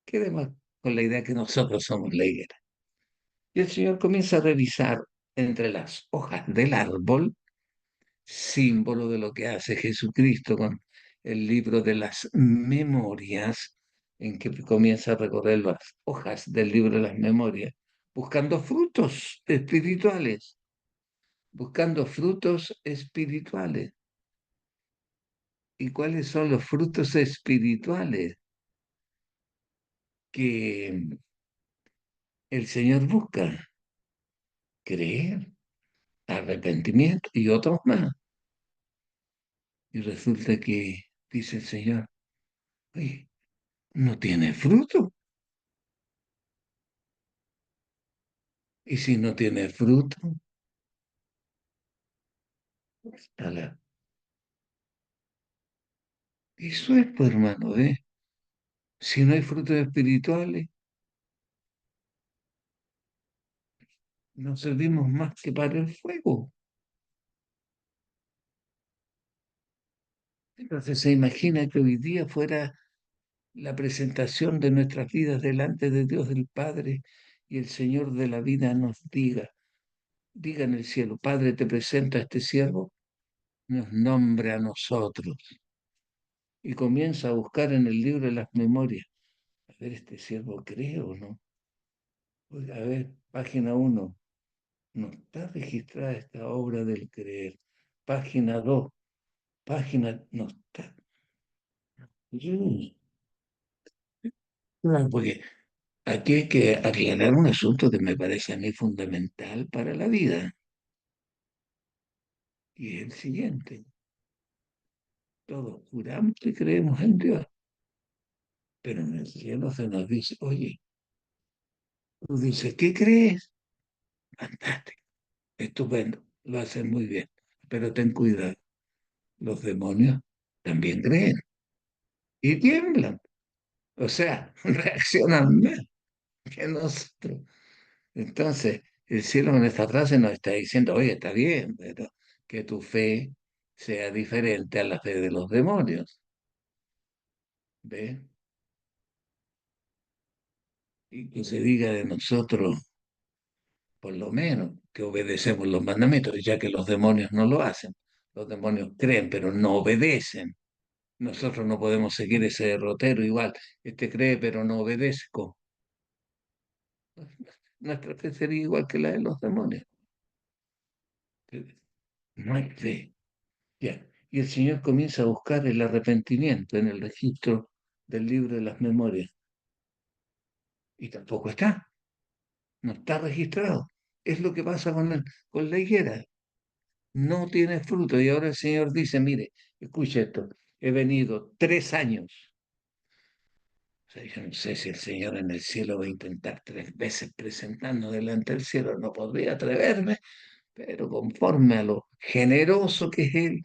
quedemos con la idea que nosotros somos la higuera. Y el Señor comienza a revisar entre las hojas del árbol, símbolo de lo que hace Jesucristo con el libro de las memorias, en que comienza a recorrer las hojas del libro de las memorias, buscando frutos espirituales, buscando frutos espirituales. ¿Y cuáles son los frutos espirituales que el Señor busca? Creer, arrepentimiento y otros más. Y resulta que, dice el Señor, oye, no tiene fruto. Y si no tiene fruto, ala. Eso es, pues, hermano, ¿eh? Si no hay frutos espirituales, no servimos más que para el fuego. Entonces se imagina que hoy día fuera la presentación de nuestras vidas delante de Dios del Padre y el Señor de la vida nos diga en el cielo, Padre, te presento a este siervo, nos nombre a nosotros y comienza a buscar en el libro de las memorias. A ver, este siervo cree o no. Oiga, a ver, página 1. No está registrada esta obra del creer. Página 2. No está. Sí. Claro, porque aquí hay que aclarar un asunto que me parece a mí fundamental para la vida. Y es el siguiente. Todos juramos y creemos en Dios. Pero en el cielo se nos dice, oye, tú dices, ¿qué crees? Fantástico, estupendo, lo haces muy bien. Pero ten cuidado, los demonios también creen y tiemblan. O sea, reaccionan más que nosotros. Entonces, el cielo en esta frase nos está diciendo, oye, está bien, pero que tu fe sea diferente a la fe de los demonios. ¿Ves? Y que se diga de nosotros, por lo menos, que obedecemos los mandamientos, ya que los demonios no lo hacen. Los demonios creen, pero no obedecen. Nosotros no podemos seguir ese derrotero igual. Este cree, pero no obedezco. Nuestra fe sería igual que la de los demonios. No hay fe. Ya. Y el Señor comienza a buscar el arrepentimiento en el registro del libro de las memorias. Y tampoco está. No está registrado. Es lo que pasa con la higuera. No tiene fruto. Y ahora el Señor dice, mire, escuche esto, he venido 3 años. O sea, yo no sé si el Señor en el cielo va a intentar 3 veces presentando delante del cielo. No podría atreverme, pero conforme a lo generoso que es Él,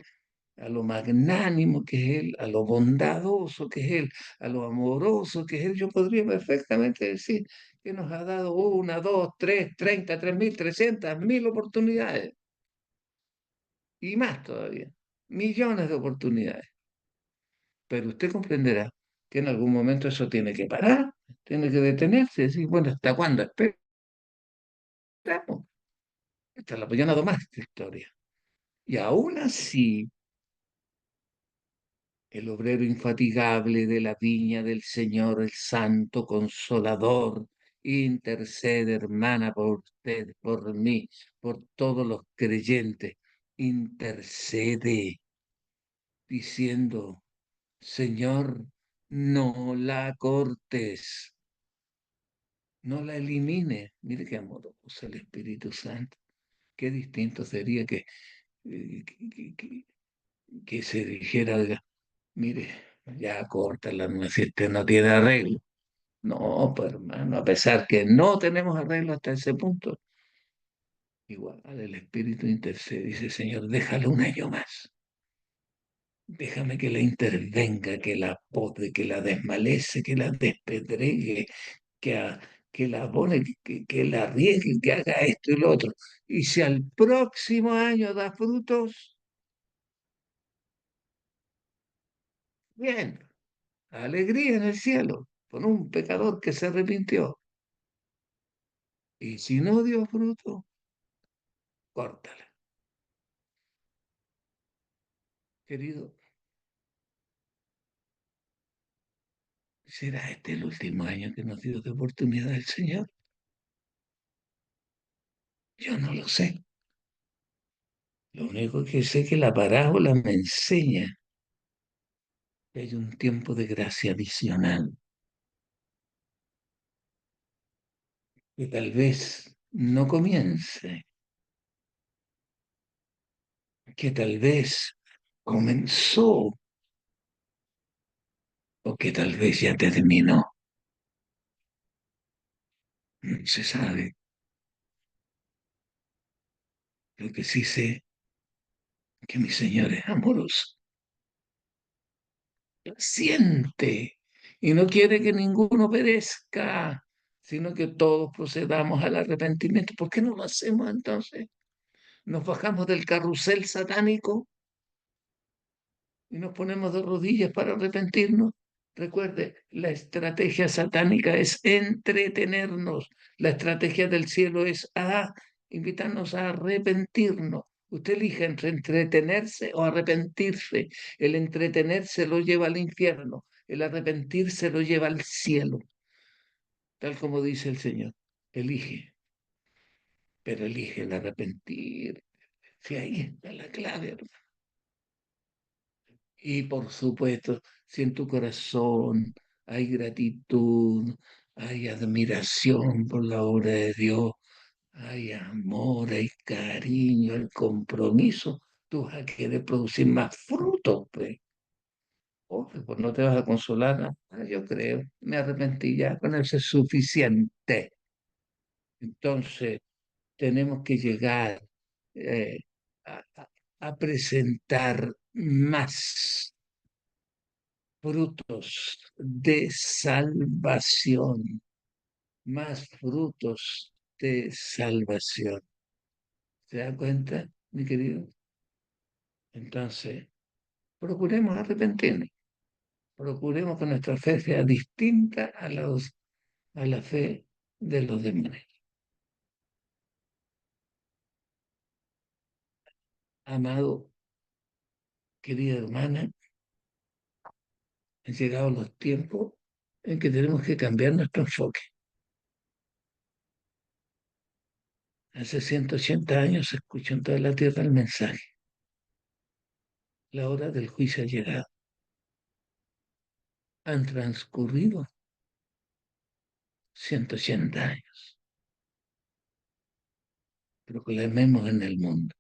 a lo magnánimo que es Él, a lo bondadoso que es Él, a lo amoroso que es Él, yo podría perfectamente decir que nos ha dado 1, 2, 3, 30, 3.000, 300.000 oportunidades y más todavía, millones de oportunidades. Pero usted comprenderá que en algún momento eso tiene que parar, tiene que detenerse, decir, bueno, ¿hasta cuándo? Esperamos. Esta es la pues ya nada más esta historia. Y aún así, el obrero infatigable de la viña del Señor, el Santo Consolador, intercede, hermana, por usted, por mí, por todos los creyentes, intercede diciendo, Señor, no la cortes, no la elimines. Mire qué amoroso el Espíritu Santo. Qué distinto sería eh, que, que- que- que se dijera, oiga, mire, ya córtala, no, si este no tiene arreglo. No, pues hermano, a pesar que no tenemos arreglo hasta ese punto, igual el Espíritu intercede, dice, Señor, déjala un año más. Déjame que la intervenga, que la pode, que la desmalece, que la despedregue, que, que la pone, que la riegue, que haga esto y lo otro. Y si al próximo año da frutos, bien, alegría en el cielo, con un pecador que se arrepintió. Y si no dio fruto, córtala. Querido, ¿será este el último año que nos dio de oportunidad el Señor? Yo no lo sé. Lo único que sé es que la parábola me enseña que hay un tiempo de gracia adicional, que tal vez no comience, que tal vez comenzó o que tal vez ya terminó. No se sabe. Lo que sí sé que mi Señor es amoroso, paciente y no quiere que ninguno perezca, sino que todos procedamos al arrepentimiento. ¿Por qué no lo hacemos entonces? Nos bajamos del carrusel satánico y nos ponemos de rodillas para arrepentirnos. Recuerde, la estrategia satánica es entretenernos. La estrategia del cielo es invitarnos a arrepentirnos. Usted elige entre entretenerse o arrepentirse. El entretenerse lo lleva al infierno. El arrepentirse lo lleva al cielo. Tal como dice el Señor. Elige, pero elige el arrepentir. Si ahí está la clave. Y por supuesto, si en tu corazón hay gratitud, hay admiración por la obra de Dios, hay amor, hay cariño, hay compromiso, tú vas a querer producir más frutos, pues. Pues no te vas a consolar. ¿No? Yo creo, me arrepentí ya, con eso es suficiente. Entonces, tenemos que llegar eh, a, a presentar más frutos de salvación, más frutos de salvación. ¿Se da cuenta, mi querido? Entonces, procuremos arrepentirnos, procuremos que nuestra fe sea distinta a la fe de los demás. Amado, querida hermana, han llegado los tiempos en que tenemos que cambiar nuestro enfoque. Hace 180 años se escuchó en toda la tierra el mensaje. La hora del juicio ha llegado. Han transcurrido 180 años. Proclamemos en el mundo.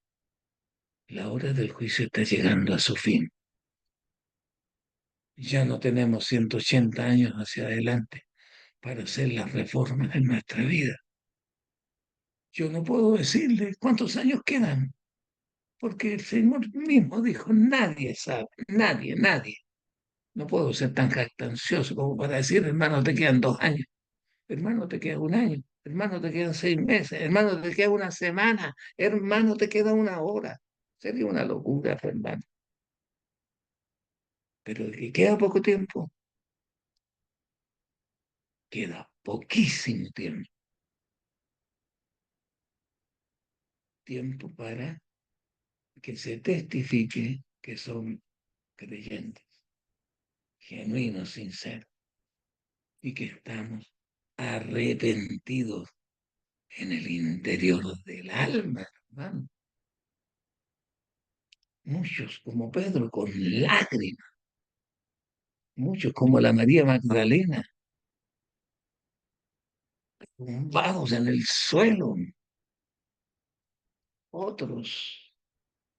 La hora del juicio está llegando a su fin. Ya no tenemos 180 años hacia adelante para hacer las reformas en nuestra vida. Yo no puedo decirle cuántos años quedan, porque el Señor mismo dijo, nadie sabe, nadie. No puedo ser tan jactancioso como para decir, hermano, te quedan 2 años. Hermano, te queda un año. Hermano, te quedan 6 meses. Hermano, te queda una semana. Hermano, te queda una hora. Sería una locura, hermano. Pero de que queda poco tiempo, queda poquísimo tiempo. Tiempo para que se testifique que son creyentes, genuinos, sinceros, y que estamos arrepentidos en el interior del alma, hermano. Muchos como Pedro con lágrimas, muchos como la María Magdalena, tumbados en el suelo, otros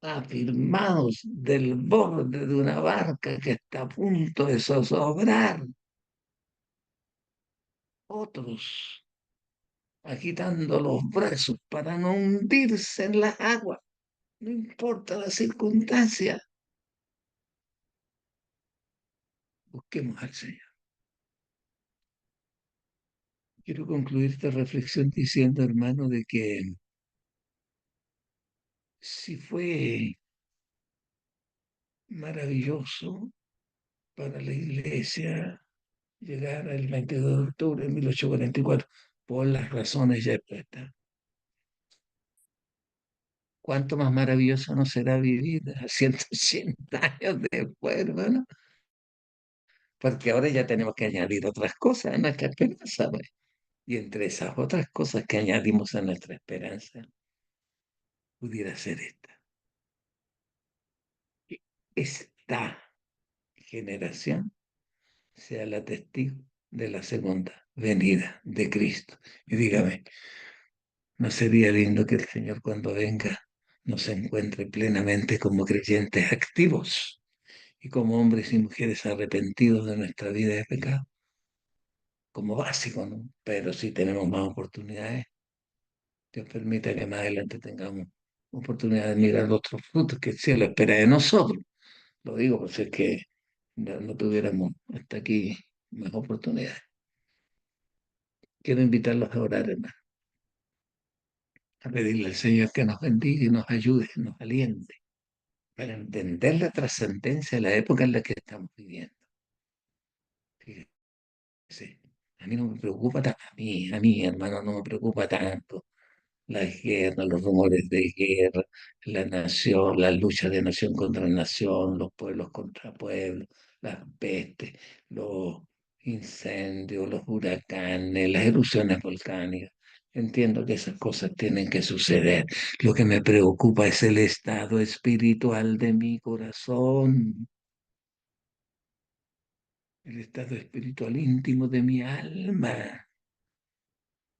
afirmados del borde de una barca que está a punto de zozobrar, otros agitando los brazos para no hundirse en las aguas, no importa la circunstancia. Busquemos al Señor. Quiero concluir esta reflexión diciendo, hermano, de que si fue maravilloso para la iglesia llegar al 22 de octubre de 1844 por las razones ya expuestas. ¿Cuánto más maravilloso no será vivir a 180 años después, hermano? Porque ahora ya tenemos que añadir otras cosas a nuestra esperanza, pues. Y entre esas otras cosas que añadimos a nuestra esperanza, pudiera ser esta. Que esta generación sea la testigo de la segunda venida de Cristo. Y dígame, ¿no sería lindo que el Señor cuando venga nos encuentre plenamente como creyentes activos y como hombres y mujeres arrepentidos de nuestra vida de pecado, como básico, ¿no? Pero si tenemos más oportunidades, Dios permita que más adelante tengamos oportunidad de mirar otros frutos que el cielo espera de nosotros. Lo digo por si es que no tuviéramos hasta aquí más oportunidades. Quiero invitarlos a orar, hermano, a pedirle al Señor que nos bendiga y nos ayude, nos aliente, para entender la trascendencia de la época en la que estamos viviendo. Fíjese, a mí no me preocupa tanto, a mí, hermano, no me preocupa tanto la guerra, los rumores de guerra, la nación, la lucha de nación contra nación, los pueblos contra pueblos, las pestes, los incendios, los huracanes, las erupciones volcánicas. Entiendo que esas cosas tienen que suceder. Lo que me preocupa es el estado espiritual de mi corazón, el estado espiritual íntimo de mi alma.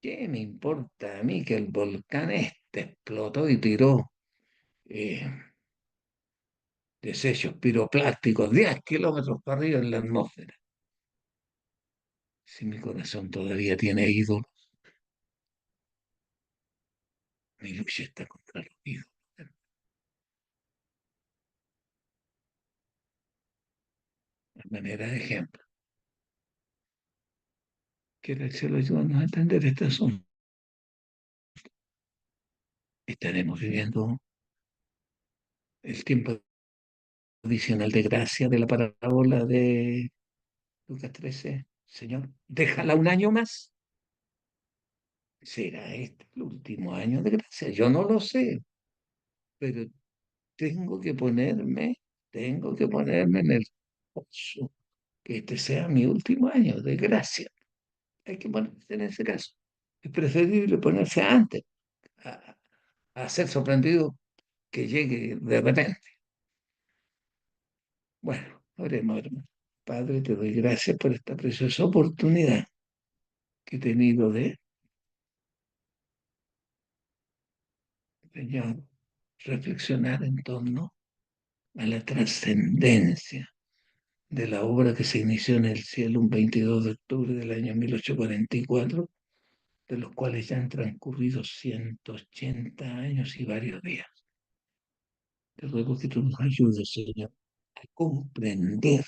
¿Qué me importa a mí que el volcán este explotó y tiró eh, desechos piroplásticos 10 kilómetros para arriba en la atmósfera? Si mi corazón todavía tiene ídolos, mi lucha está contra los ídolos. De manera de ejemplo, que el cielo ayúdanos a entender este asunto. Estaremos viviendo el tiempo adicional de gracia de la parábola de Lucas 13. Señor, déjala un año más. ¿Será este el último año de gracia? Yo no lo sé, pero tengo que ponerme en el pozo, que este sea mi último año de gracia. Hay que ponerse en ese caso. Es preferible ponerse antes a, a ser sorprendido que llegue de repente. Bueno, oremos, hermano. Padre, te doy gracias por esta preciosa oportunidad que he tenido de, Señor, reflexionar en torno a la trascendencia de la obra que se inició en el cielo un 22 de octubre del año 1844, de los cuales ya han transcurrido 180 años y varios días. Te ruego que tú nos ayudes, Señor, a comprender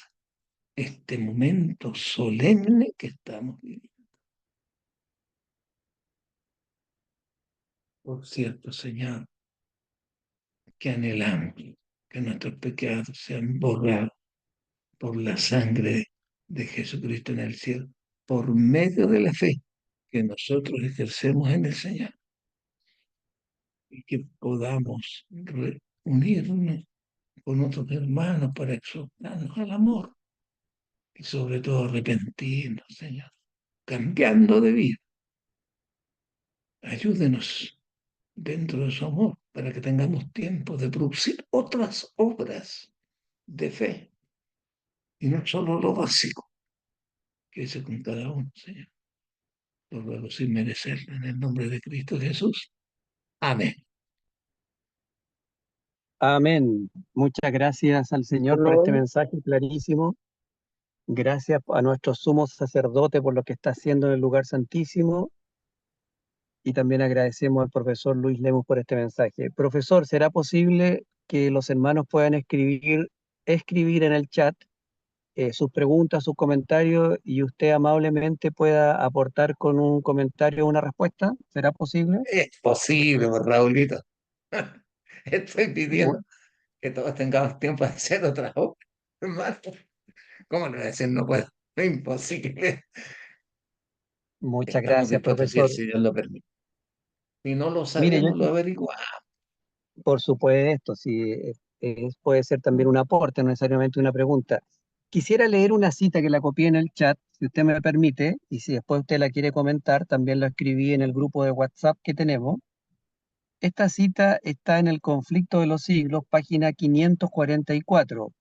este momento solemne que estamos viviendo. Por cierto, Señor, que anhelamos que nuestros pecados sean borrados por la sangre de Jesucristo en el cielo, por medio de la fe que nosotros ejercemos en el Señor, y que podamos reunirnos con otros hermanos para exhortarnos al amor y sobre todo arrepentirnos, Señor, cambiando de vida. Ayúdenos dentro de su amor para que tengamos tiempo de producir otras obras de fe y no solo lo básico que es con cada uno, Señor. Lo ruego sin merecerlo en el nombre de Cristo Jesús. Amén. Amén. Muchas gracias al Señor por este mensaje clarísimo. Gracias a nuestro sumo sacerdote por lo que está haciendo en el lugar santísimo. Y también agradecemos al profesor Luis Lemus por este mensaje. Profesor, ¿será posible que los hermanos puedan escribir en el chat sus preguntas, sus comentarios y usted amablemente pueda aportar con un comentario o una respuesta? ¿Será posible? Es posible, pues, Raulito. Estoy Mu- pidiendo que todos tengamos tiempo de hacer otra obra. Hermano, ¿cómo le voy a decir? No puedo. Es imposible. Muchas Estamos gracias, dispuestos si el profesor. Señor lo permite. Si no lo Mire, sabemos, lo averiguamos. por supuesto, sí, puede ser también un aporte, no necesariamente una pregunta. Quisiera leer una cita que la copié en el chat, si usted me permite, y si después usted la quiere comentar, también la escribí en el grupo de WhatsApp que tenemos. Esta cita está en el Conflicto de los Siglos, página 544.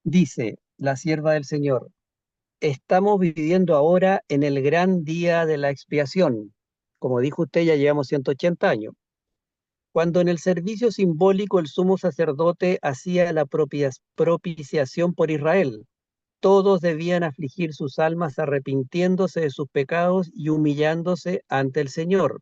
Dice la sierva del Señor: estamos viviendo ahora en el gran día de la expiación. Como dijo usted, ya llevamos 180 años. Cuando en el servicio simbólico el sumo sacerdote hacía la propiciación por Israel, todos debían afligir sus almas arrepintiéndose de sus pecados y humillándose ante el Señor,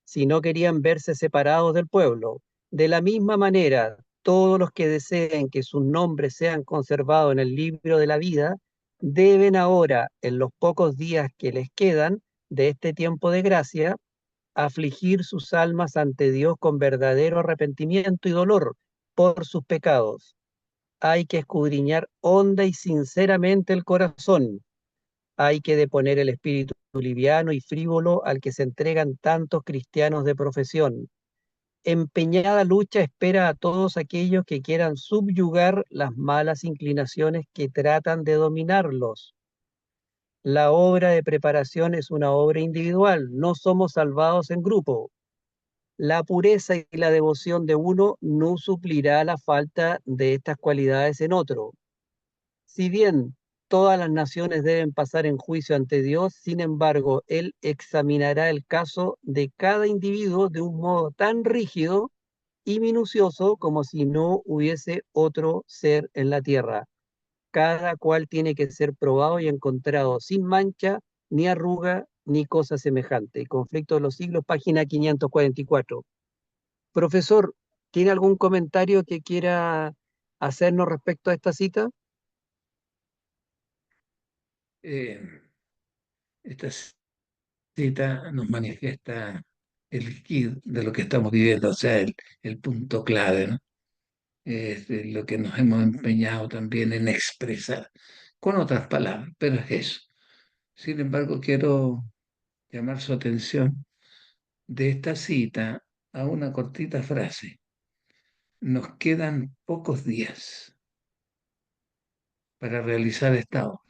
si no querían verse separados del pueblo. De la misma manera, todos los que deseen que sus nombres sean conservados en el libro de la vida, deben ahora, en los pocos días que les quedan de este tiempo de gracia, afligir sus almas ante Dios con verdadero arrepentimiento y dolor por sus pecados. Hay que escudriñar honda y sinceramente el corazón. Hay que deponer el espíritu liviano y frívolo al que se entregan tantos cristianos de profesión. Empeñada lucha espera a todos aquellos que quieran subyugar las malas inclinaciones que tratan de dominarlos. La obra de preparación es una obra individual, no somos salvados en grupo. La pureza y la devoción de uno no suplirá la falta de estas cualidades en otro. Si bien todas las naciones deben pasar en juicio ante Dios, sin embargo, Él examinará el caso de cada individuo de un modo tan rígido y minucioso como si no hubiese otro ser en la tierra. Cada cual tiene que ser probado y encontrado sin mancha, ni arruga, ni cosa semejante. Conflicto de los siglos, página 544. Profesor, ¿tiene algún comentario que quiera hacernos respecto a esta cita? Eh, esta cita nos manifiesta el quid de lo que estamos viviendo, o sea, el punto clave, ¿no? Es de lo que nos hemos empeñado también en expresar con otras palabras, pero es eso. Sin embargo, quiero llamar su atención de esta cita a una cortita frase. Nos quedan pocos días para realizar esta obra.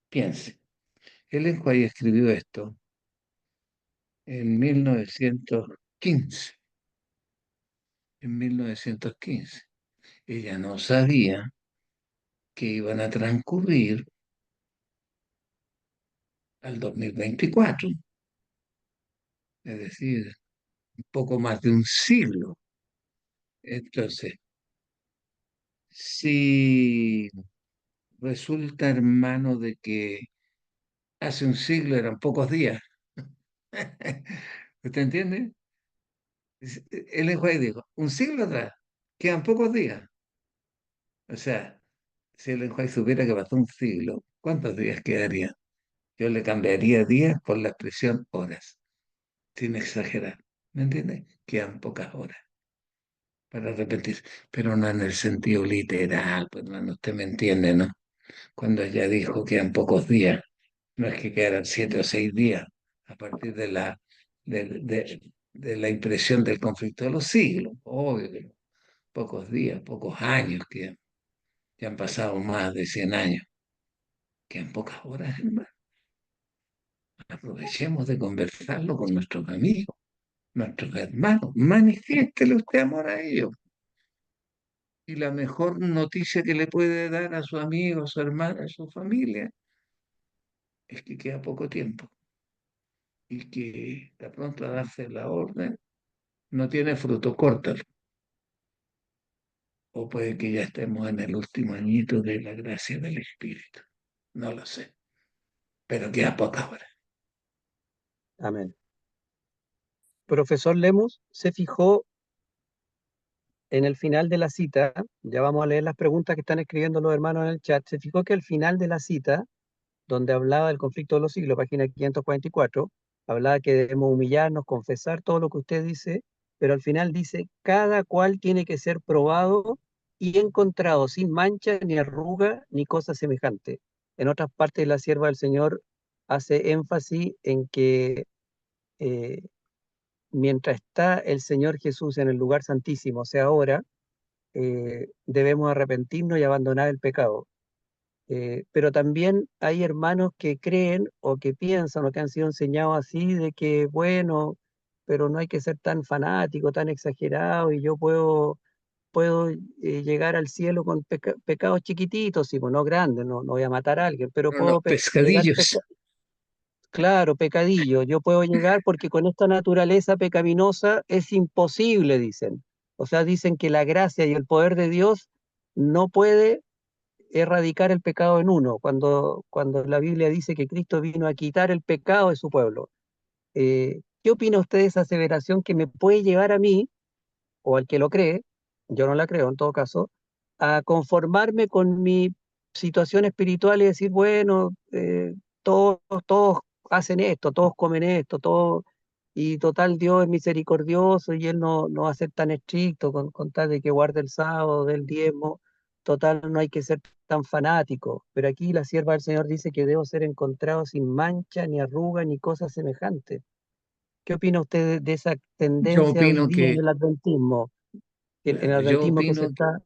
Piense, Ellen White escribió esto en 1915. En 1915. Ella no sabía que iban a transcurrir al 2024, es decir, un poco más de un siglo. Entonces, si resulta, hermano, de que hace un siglo eran pocos días, ¿usted entiende? Él es juez dijo, un siglo atrás, quedan pocos días. O sea, si el juez supiera que pasó un siglo, ¿cuántos días quedarían? Yo le cambiaría días por la expresión horas, sin exagerar. ¿Me entiende? Quedan pocas horas para repetir, pero no en el sentido literal, pues hermano, usted me entiende, ¿no? Cuando ella dijo que quedan pocos días, no es que quedaran 7 o 6 días a partir de la impresión del conflicto de los siglos, obvio, que pocos días, pocos años que ya han pasado más de 100 años, quedan pocas horas, hermano. Aprovechemos de conversarlo con nuestros amigos, nuestros hermanos, manifiéstele usted amor a ellos. Y la mejor noticia que le puede dar a su amigo, a su hermana, a su familia, es que queda poco tiempo y que está pronto a darse la orden, no tiene fruto, córtalo. O puede que ya estemos en el último añito de la gracia del Espíritu. No lo sé, pero queda poca hora. Amén. Profesor Lemus se fijó en el final de la cita, ya vamos a leer las preguntas que están escribiendo los hermanos en el chat, se fijó que al final de la cita, donde hablaba del conflicto de los siglos, página 544, hablaba que debemos humillarnos, confesar todo lo que usted dice, pero al final dice, cada cual tiene que ser probado y encontrado sin mancha, ni arruga, ni cosa semejante. En otras partes, la sierva del Señor hace énfasis en que eh, mientras está el Señor Jesús en el lugar santísimo, o sea, ahora, debemos arrepentirnos y abandonar el pecado. Pero también hay hermanos que creen o que piensan o que han sido enseñados así de que, bueno, pero no hay que ser tan fanático, tan exagerado y yo puedo llegar al cielo con pecados chiquititos, sí, pues no grandes, no voy a matar a alguien, pero No, no, puedo llegar pescadillos. claro, pecadillo, yo puedo llegar porque con esta naturaleza pecaminosa es imposible, dicen. O sea, dicen que la gracia y el poder de Dios no puede erradicar el pecado en uno, cuando la Biblia dice que Cristo vino a quitar el pecado de su pueblo. ¿Qué opina usted de esa aseveración que me puede llevar a mí, o al que lo cree, yo no la creo en todo caso, a conformarme con mi situación espiritual y decir, bueno, todos hacen esto, todos comen esto, todos, y total Dios es misericordioso y Él no va a ser tan estricto con tal de que guarde el sábado, del diezmo, total no hay que ser tan fanático, pero aquí la sierva del Señor dice que debo ser encontrado sin mancha, ni arruga, ni cosa semejante. ¿Qué opina usted de esa Yo tendencia hoy opino día en que, el adventismo? En el bueno, yo adventismo que se opino que, está...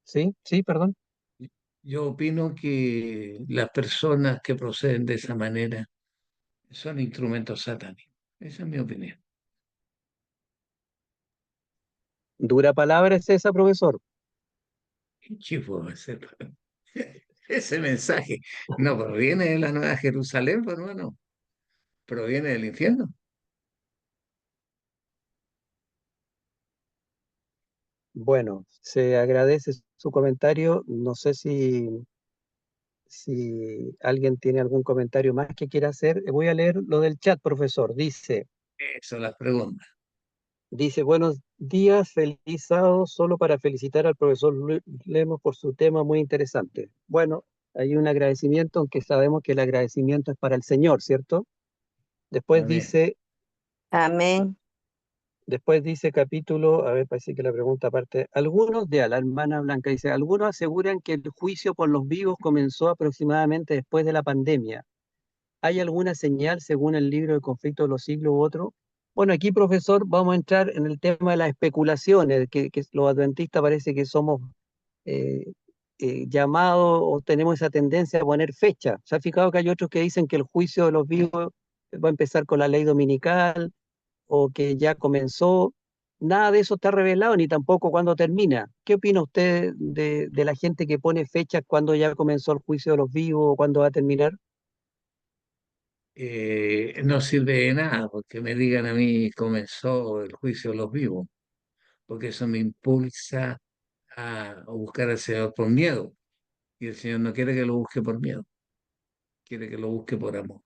Sí, sí, perdón. yo opino que las personas que proceden de esa manera son instrumentos satánicos. Esa es mi opinión. Dura palabra es esa, profesor. ¿Qué puedo hacer? Ese mensaje no proviene de la Nueva Jerusalén, pues, hermano, proviene del infierno. Bueno, se agradece su comentario. No sé si alguien tiene algún comentario más que quiera hacer. Voy a leer lo del chat, profesor. Eso las preguntas. Buenos días, feliz sábado, solo para felicitar al profesor Lemos por su tema muy interesante. Bueno, hay un agradecimiento, aunque sabemos que el agradecimiento es para el Señor, ¿cierto? Después Amén. dice, Amén. Después dice capítulo, a ver, parece que la pregunta aparte, la hermana Blanca dice, algunos aseguran que el juicio por los vivos comenzó aproximadamente después de la pandemia. ¿Hay alguna señal según el libro de Conflicto de los Siglos u otro? Bueno, aquí, profesor, vamos a entrar en el tema de las especulaciones, que los adventistas parece que somos eh, llamados o tenemos esa tendencia a poner fecha. ¿Se ha fijado que hay otros que dicen que el juicio de los vivos va a empezar con la ley dominical o que ya comenzó? Nada de eso está revelado, ni tampoco cuándo termina. ¿Qué opina usted de la gente que pone fechas cuando ya comenzó el juicio de los vivos o cuándo va a terminar? No sirve de nada porque me digan a mí comenzó el juicio de los vivos, porque eso me impulsa a buscar al Señor por miedo. Y el Señor no quiere que lo busque por miedo, quiere que lo busque por amor.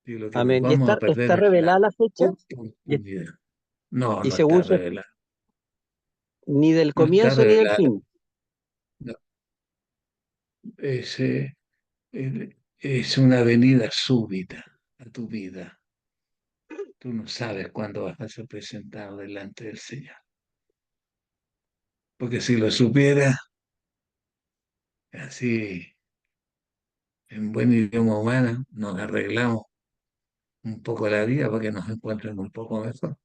Y lo que nos Amén. ¿Y vamos a está perder es la revelada la fecha? ¿Y, oportunidad. No, y no está según su, revelado. ni del No está comienzo ni del revelado. fin? No. Es, es una venida súbita a tu vida. Tú no sabes cuándo vas a ser presentado delante del Señor. Porque si lo supieras, así en buen idioma humano, nos arreglamos un poco la vida para que nos encuentren un poco mejor,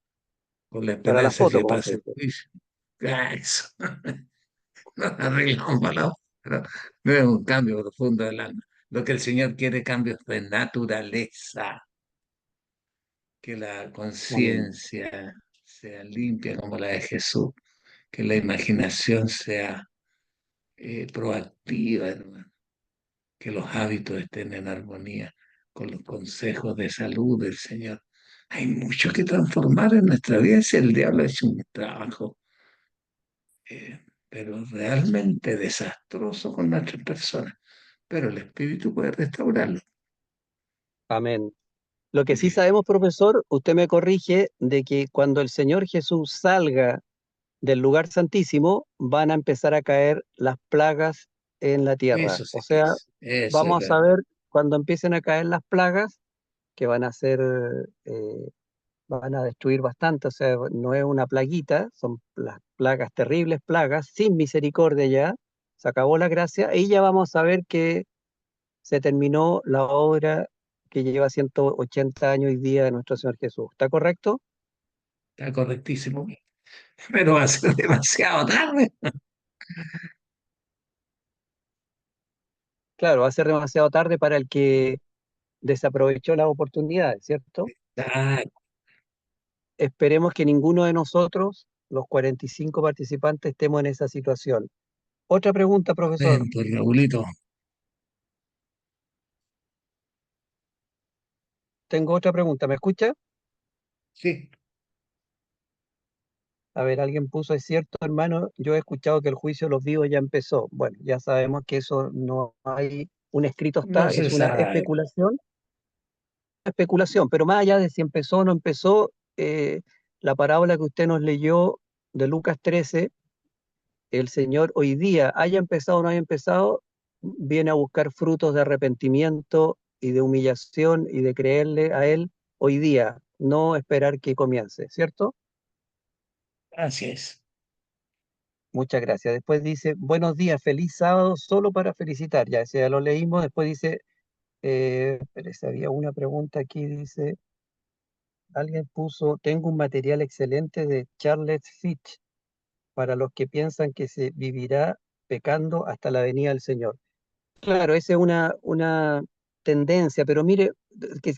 con la Para la esperanza de foto, que como se pase el dice. juicio. Ah, eso, nos arreglamos para la pero no es un cambio profundo del alma. Lo que el Señor quiere, cambios de naturaleza, que la Amén. conciencia sea limpia como la de Jesús, que la imaginación sea proactiva, hermano, que los hábitos estén en armonía con los consejos de salud del Señor. Hay mucho que transformar en nuestra vida si el diablo ha hecho un trabajo, pero realmente desastroso con nuestras personas. Pero el Espíritu puede restaurarlo. Amén. Lo que sí Bien, sabemos, profesor, usted me corrige, de que cuando el Señor Jesús salga del lugar santísimo, van a empezar a caer las plagas en la tierra. eso O sí que sea, es, eso es vamos a verdad. ver cuando empiecen a caer las plagas, que van a ser, eh, van a destruir bastante, o sea, no es una plaguita, son las plagas, terribles plagas, sin misericordia ya, se acabó la gracia, y ya vamos a ver que se terminó la obra que lleva 180 años y día de nuestro Señor Jesús. ¿Está correcto? Está correctísimo. Pero va a ser demasiado tarde. Claro, va a ser demasiado tarde para el que desaprovechó las oportunidades, ¿cierto? Ah, Esperemos que ninguno de nosotros, los 45 participantes, estemos en esa situación. Otra pregunta, profesor. pues, Raulito, tengo otra pregunta. ¿Me escucha? Sí, A ver, alguien puso, es cierto, hermano, yo he escuchado que el juicio de los vivos ya empezó. Bueno, ya sabemos que eso no hay, un escrito no está, se es una sabe. especulación, pero más allá de si empezó o no empezó, la parábola que usted nos leyó de Lucas 13, el Señor hoy día, haya empezado o no haya empezado, viene a buscar frutos de arrepentimiento y de humillación y de creerle a Él hoy día, no esperar que comience, ¿cierto? Así es. Muchas gracias. Después dice, buenos días, feliz sábado, solo para felicitar. Ya, ese ya lo leímos. Después dice, espérese, había una pregunta aquí, dice, alguien puso, tengo un material excelente de Charles Fitch para los que piensan que se vivirá pecando hasta la venida del Señor. Claro, esa es una tendencia, pero mire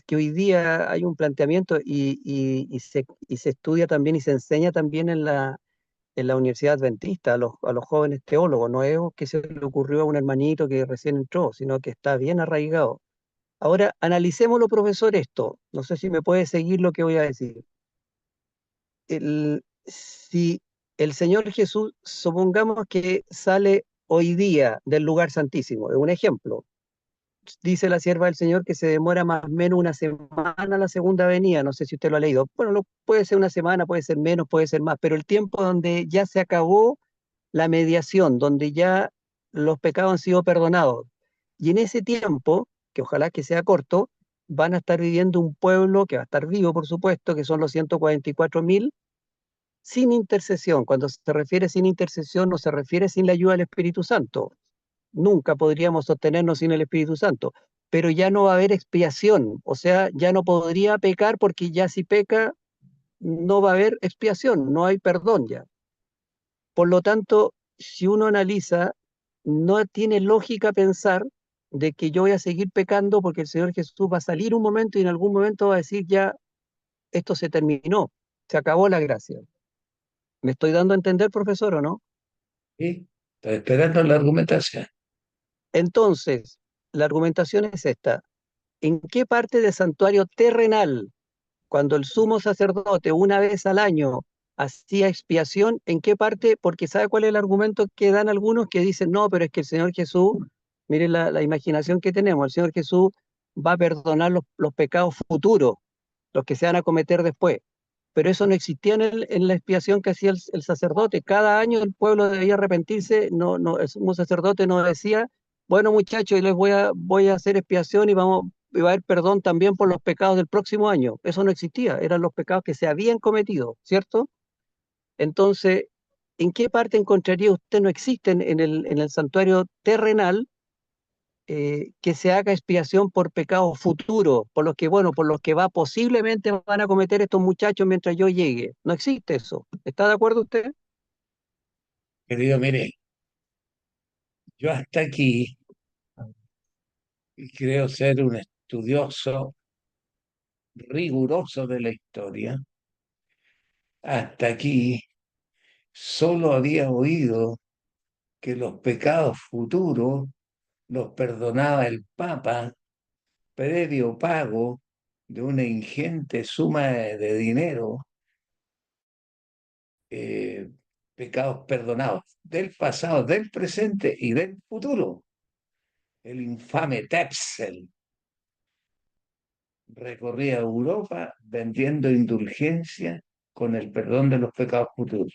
que hoy día hay un planteamiento y se estudia también y se enseña también en la Universidad Adventista a los jóvenes teólogos. No es que se le ocurrió a un hermanito que recién entró, sino que está bien arraigado. Ahora, analicémoslo, profesor, esto. No sé si me puede seguir lo que voy a decir. Si el Señor Jesús, supongamos que sale hoy día del lugar santísimo, es un ejemplo. Dice la sierva del Señor que se demora más o menos una semana la segunda venida. No sé si usted lo ha leído. Bueno, puede ser una semana, puede ser menos, puede ser más, pero el tiempo donde ya se acabó la mediación, donde ya los pecados han sido perdonados. Y en ese tiempo, que ojalá que sea corto, van a estar viviendo un pueblo que va a estar vivo, por supuesto, que son los 144.000, sin intercesión. Cuando se refiere sin intercesión, no se refiere sin la ayuda del Espíritu Santo. Nunca podríamos sostenernos sin el Espíritu Santo, pero ya no va a haber expiación, o sea, ya no podría pecar porque ya si peca, no va a haber expiación, no hay perdón ya. Por lo tanto, si uno analiza, no tiene lógica pensar de que yo voy a seguir pecando porque el Señor Jesús va a salir un momento y en algún momento va a decir ya, esto se terminó, se acabó la gracia. ¿Me estoy dando a entender, profesor, o no? Sí, estoy esperando la argumentación. Entonces, la argumentación es esta. ¿En qué parte del santuario terrenal, cuando el sumo sacerdote una vez al año hacía expiación, en qué parte? Porque ¿sabe cuál es el argumento que dan algunos que dicen, no, pero es que el Señor Jesús, mire la imaginación que tenemos, el Señor Jesús va a perdonar los pecados futuros, los que se van a cometer después. Pero eso no existía en la expiación que hacía el sacerdote. Cada año el pueblo debía arrepentirse, el sumo sacerdote no decía, bueno muchachos, les voy a hacer expiación y va a haber perdón también por los pecados del próximo año. Eso no existía, eran los pecados que se habían cometido, ¿cierto? Entonces, ¿en qué parte encontraría usted no existen en el santuario terrenal que se haga expiación por pecados futuros, por los que, bueno, por los que va posiblemente van a cometer estos muchachos mientras yo llegue? No existe eso. ¿Está de acuerdo usted? Querido, mire, yo hasta aquí, y creo ser un estudioso riguroso de la historia, hasta aquí solo había oído que los pecados futuros los perdonaba el Papa previo pago de una ingente suma de dinero, eh, pecados perdonados del pasado, del presente y del futuro. El infame Tepsel recorría Europa vendiendo indulgencia con el perdón de los pecados futuros.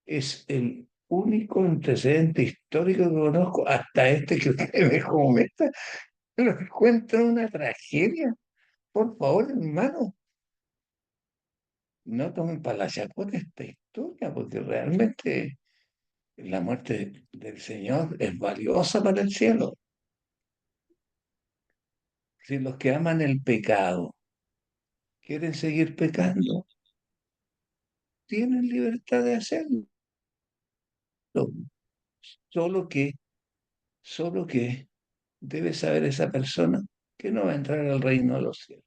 Es el único antecedente histórico que conozco, hasta este que usted me comenta, lo encuentro una tragedia. Por favor, hermano, no tomen para la chacota esta historia, porque realmente la muerte del Señor es valiosa para el cielo. Si los que aman el pecado quieren seguir pecando, tienen libertad de hacerlo. Solo que, solo que debe saber esa persona que no va a entrar al reino de los cielos.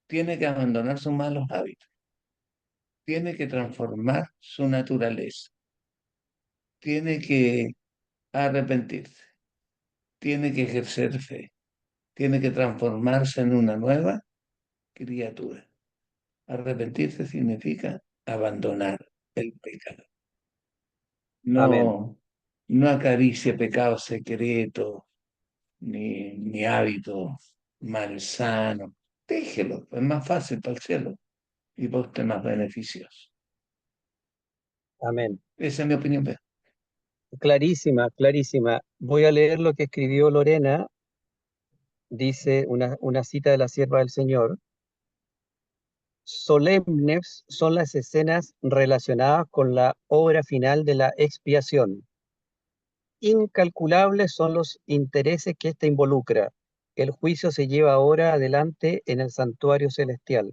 Tiene que abandonar sus malos hábitos, tiene que transformar su naturaleza, tiene que arrepentirse, tiene que ejercer fe, tiene que transformarse en una nueva criatura. Arrepentirse significa abandonar el pecado. Amén. No, no acaricie pecados secretos ni hábitos malsanos. Déjelo, es más fácil para el cielo y para usted más beneficioso. Amén. Esa es mi opinión. Clarísima, clarísima. Voy a leer lo que escribió Lorena. Dice una cita de la sierva del Señor. Solemnes son las escenas relacionadas con la obra final de la expiación. Incalculables son los intereses que ésta involucra. El juicio se lleva ahora adelante en el santuario celestial.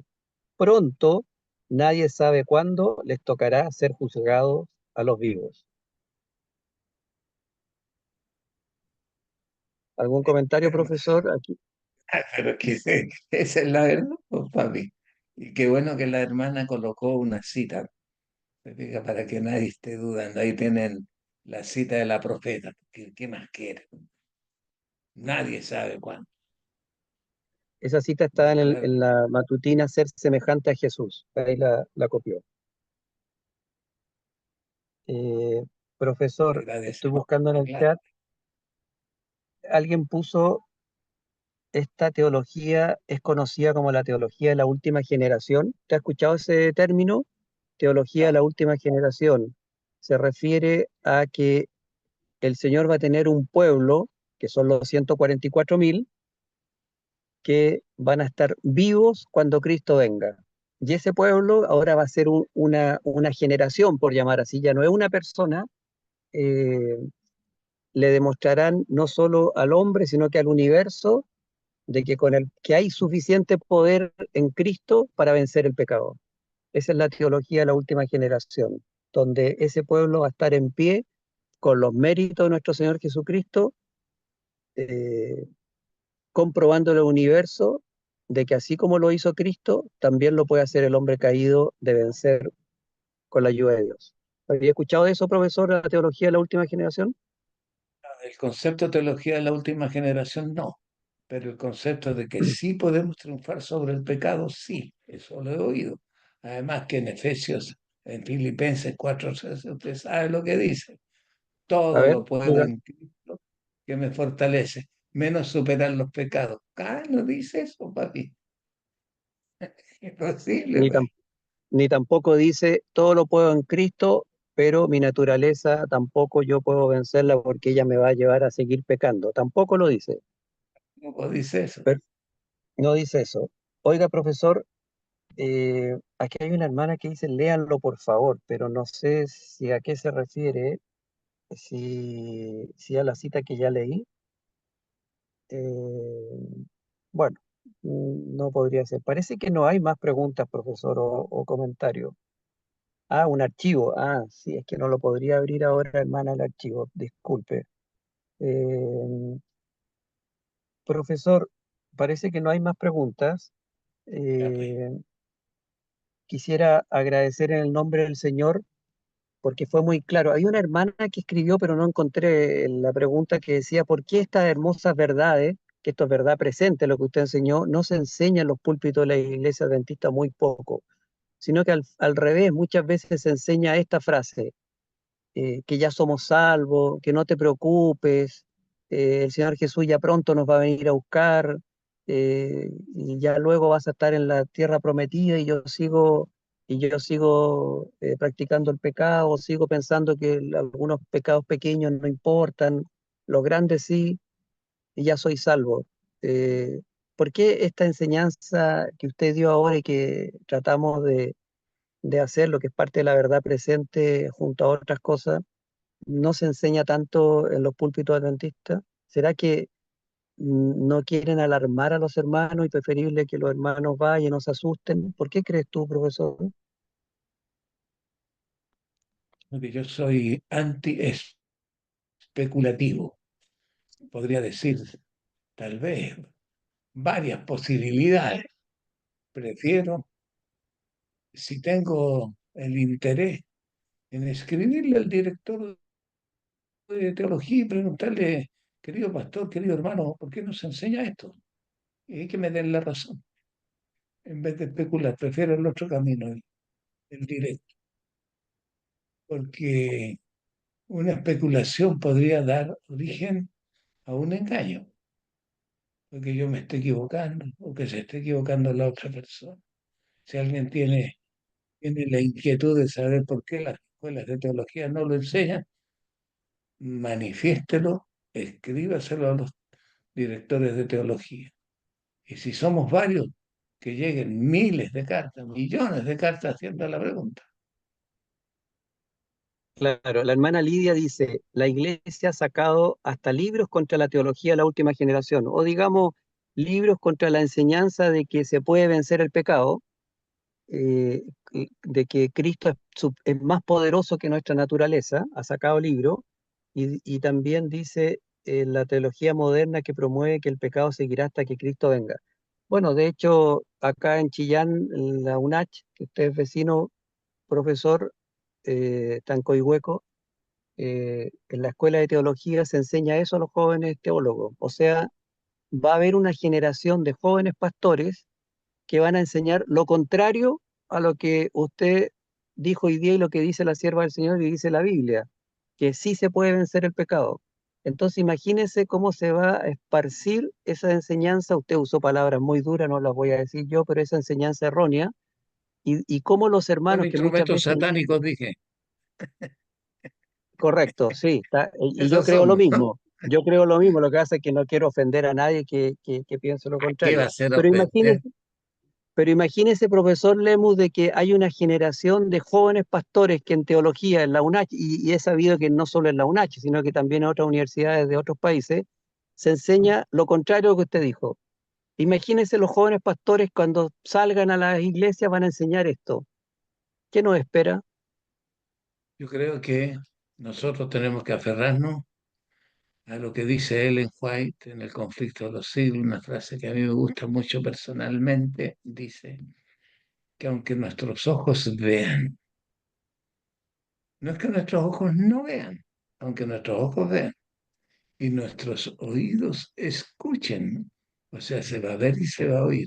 Pronto, nadie sabe cuándo les tocará ser juzgados a los vivos. ¿Algún comentario, profesor? Aquí. Pero que esa es la verdad, pues, papi. Y qué bueno que la hermana colocó una cita, ¿se fija? Para que nadie esté dudando. Ahí tienen la cita de la profeta. ¿Qué más quiere? Nadie sabe cuándo. Esa cita está Esa es en la matutina Ser semejante a Jesús. Ahí la copió. Eh, Profesor, estoy agradecemos buscando en la el clase. chat. Alguien puso, esta teología es conocida como la teología de la última generación. ¿Te has escuchado ese término? Teología de No, la última generación. Se refiere a que el Señor va a tener un pueblo, que son los 144.000, que van a estar vivos cuando Cristo venga. Y ese pueblo ahora va a ser una generación, por llamar así, ya no es una persona. eh, Le demostrarán no solo al hombre, sino que al universo, de que, que hay suficiente poder en Cristo para vencer el pecado. Esa es la teología de la última generación, donde ese pueblo va a estar en pie con los méritos de nuestro Señor Jesucristo, eh, comprobando el universo de que así como lo hizo Cristo, también lo puede hacer el hombre caído de vencer con la ayuda de Dios. ¿Había escuchado eso, profesor, la teología de la última generación? el concepto de teología de la última generación no, pero el concepto de que sí podemos triunfar sobre el pecado, sí, eso lo he oído. Además que en Efesios, en Filipenses 4:6, usted sabe lo que dice. A Todo ver, lo puedo diga. en Cristo que me fortalece, menos superar los pecados. Ah, no dice eso, papi. Imposible, Ni, pues. tam- Ni tampoco dice, todo lo puedo en Cristo, pero mi naturaleza tampoco yo puedo vencerla porque ella me va a llevar a seguir pecando. Tampoco lo dice. No dice eso. Pero no dice eso. Oiga, profesor, aquí hay una hermana que dice, léanlo por favor, pero no sé si a qué se refiere, si a la cita que ya leí. Eh, bueno, no podría ser. Parece que no hay más preguntas, profesor, o comentarios. Ah, un archivo. Ah, sí, es que no lo podría abrir ahora, hermana, el archivo. Disculpe. Eh, Profesor, parece que no hay más preguntas. Ya, pues. Eh, Quisiera agradecer en el nombre del Señor porque fue muy claro. Hay una hermana que escribió, pero no encontré la pregunta que decía, ¿por qué estas hermosas verdades, que esto es verdad presente, lo que usted enseñó, no se enseña en los púlpitos de la iglesia adventista muy poco? Sino que al revés, muchas veces se enseña esta frase, que ya somos salvos, que no te preocupes, el Señor Jesús ya pronto nos va a venir a buscar, y ya luego vas a estar en la tierra prometida y yo sigo practicando el pecado, sigo pensando que algunos pecados pequeños no importan, los grandes sí, y ya soy salvo. Eh, ¿Por qué esta enseñanza que usted dio ahora y que tratamos de hacer, lo que es parte de la verdad presente junto a otras cosas, no se enseña tanto en los púlpitos adventistas? ¿Será que no quieren alarmar a los hermanos y preferible que los hermanos vayan y no se asusten? ¿Por qué crees tú, profesor? Porque yo soy anti-especulativo. Podría decir, tal vez, varias posibilidades. Prefiero, si tengo el interés, en escribirle al director de teología y preguntarle, querido pastor, querido hermano, ¿por qué nos enseña esto? Y que me den la razón. en vez de especular, prefiero el otro camino, el directo, porque una especulación podría dar origen a un engaño, porque yo me esté equivocando o que se esté equivocando la otra persona. Si alguien tiene la inquietud de saber por qué las escuelas de teología no lo enseñan, manifiéstelo, escríbaselo a los directores de teología. Y si somos varios, que lleguen miles de cartas, millones de cartas haciendo la pregunta. Claro, la hermana Lidia dice, la iglesia ha sacado hasta libros contra la teología de la última generación, o digamos, libros contra la enseñanza de que se puede vencer el pecado, de que Cristo es más poderoso que nuestra naturaleza, ha sacado libros, y también dice la teología moderna que promueve que el pecado seguirá hasta que Cristo venga. Bueno, de hecho, acá en Chillán, en la UNACH, que usted es vecino, profesor, Tancoihueco, en la escuela de teología se enseña eso a los jóvenes teólogos. O sea, va a haber una generación de jóvenes pastores que van a enseñar lo contrario a lo que usted dijo hoy día y lo que dice la sierva del Señor y dice la Biblia, que sí se puede vencer el pecado. Entonces imagínese cómo se va a esparcir esa enseñanza, usted usó palabras muy duras, no las voy a decir yo, pero esa enseñanza errónea, y cómo los Son hermanos que muchas instrumentos veces, satánicos, dije. correcto, sí, y yo Esos creo lo somos. mismo, yo creo lo mismo, lo que hace es que no quiero ofender a nadie que piense lo ¿Qué va contrario. a ser Pero ofender? imagínese. Pero imagínese, profesor Lemus, de que hay una generación de jóvenes pastores que en teología, en la UNACH, y he sabido que no solo en la UNACH, sino que también en otras universidades de otros países, se enseña lo contrario a lo que usted dijo. Imagínese los jóvenes pastores cuando salgan a las iglesias van a enseñar esto. ¿Qué nos espera? Yo creo que nosotros tenemos que aferrarnos a lo que dice Ellen White en El conflicto de los siglos, una frase que a mí me gusta mucho personalmente. Dice que aunque nuestros ojos vean, no es que nuestros ojos no vean, aunque nuestros ojos vean y nuestros oídos escuchen, o sea, se va a ver y se va a oír,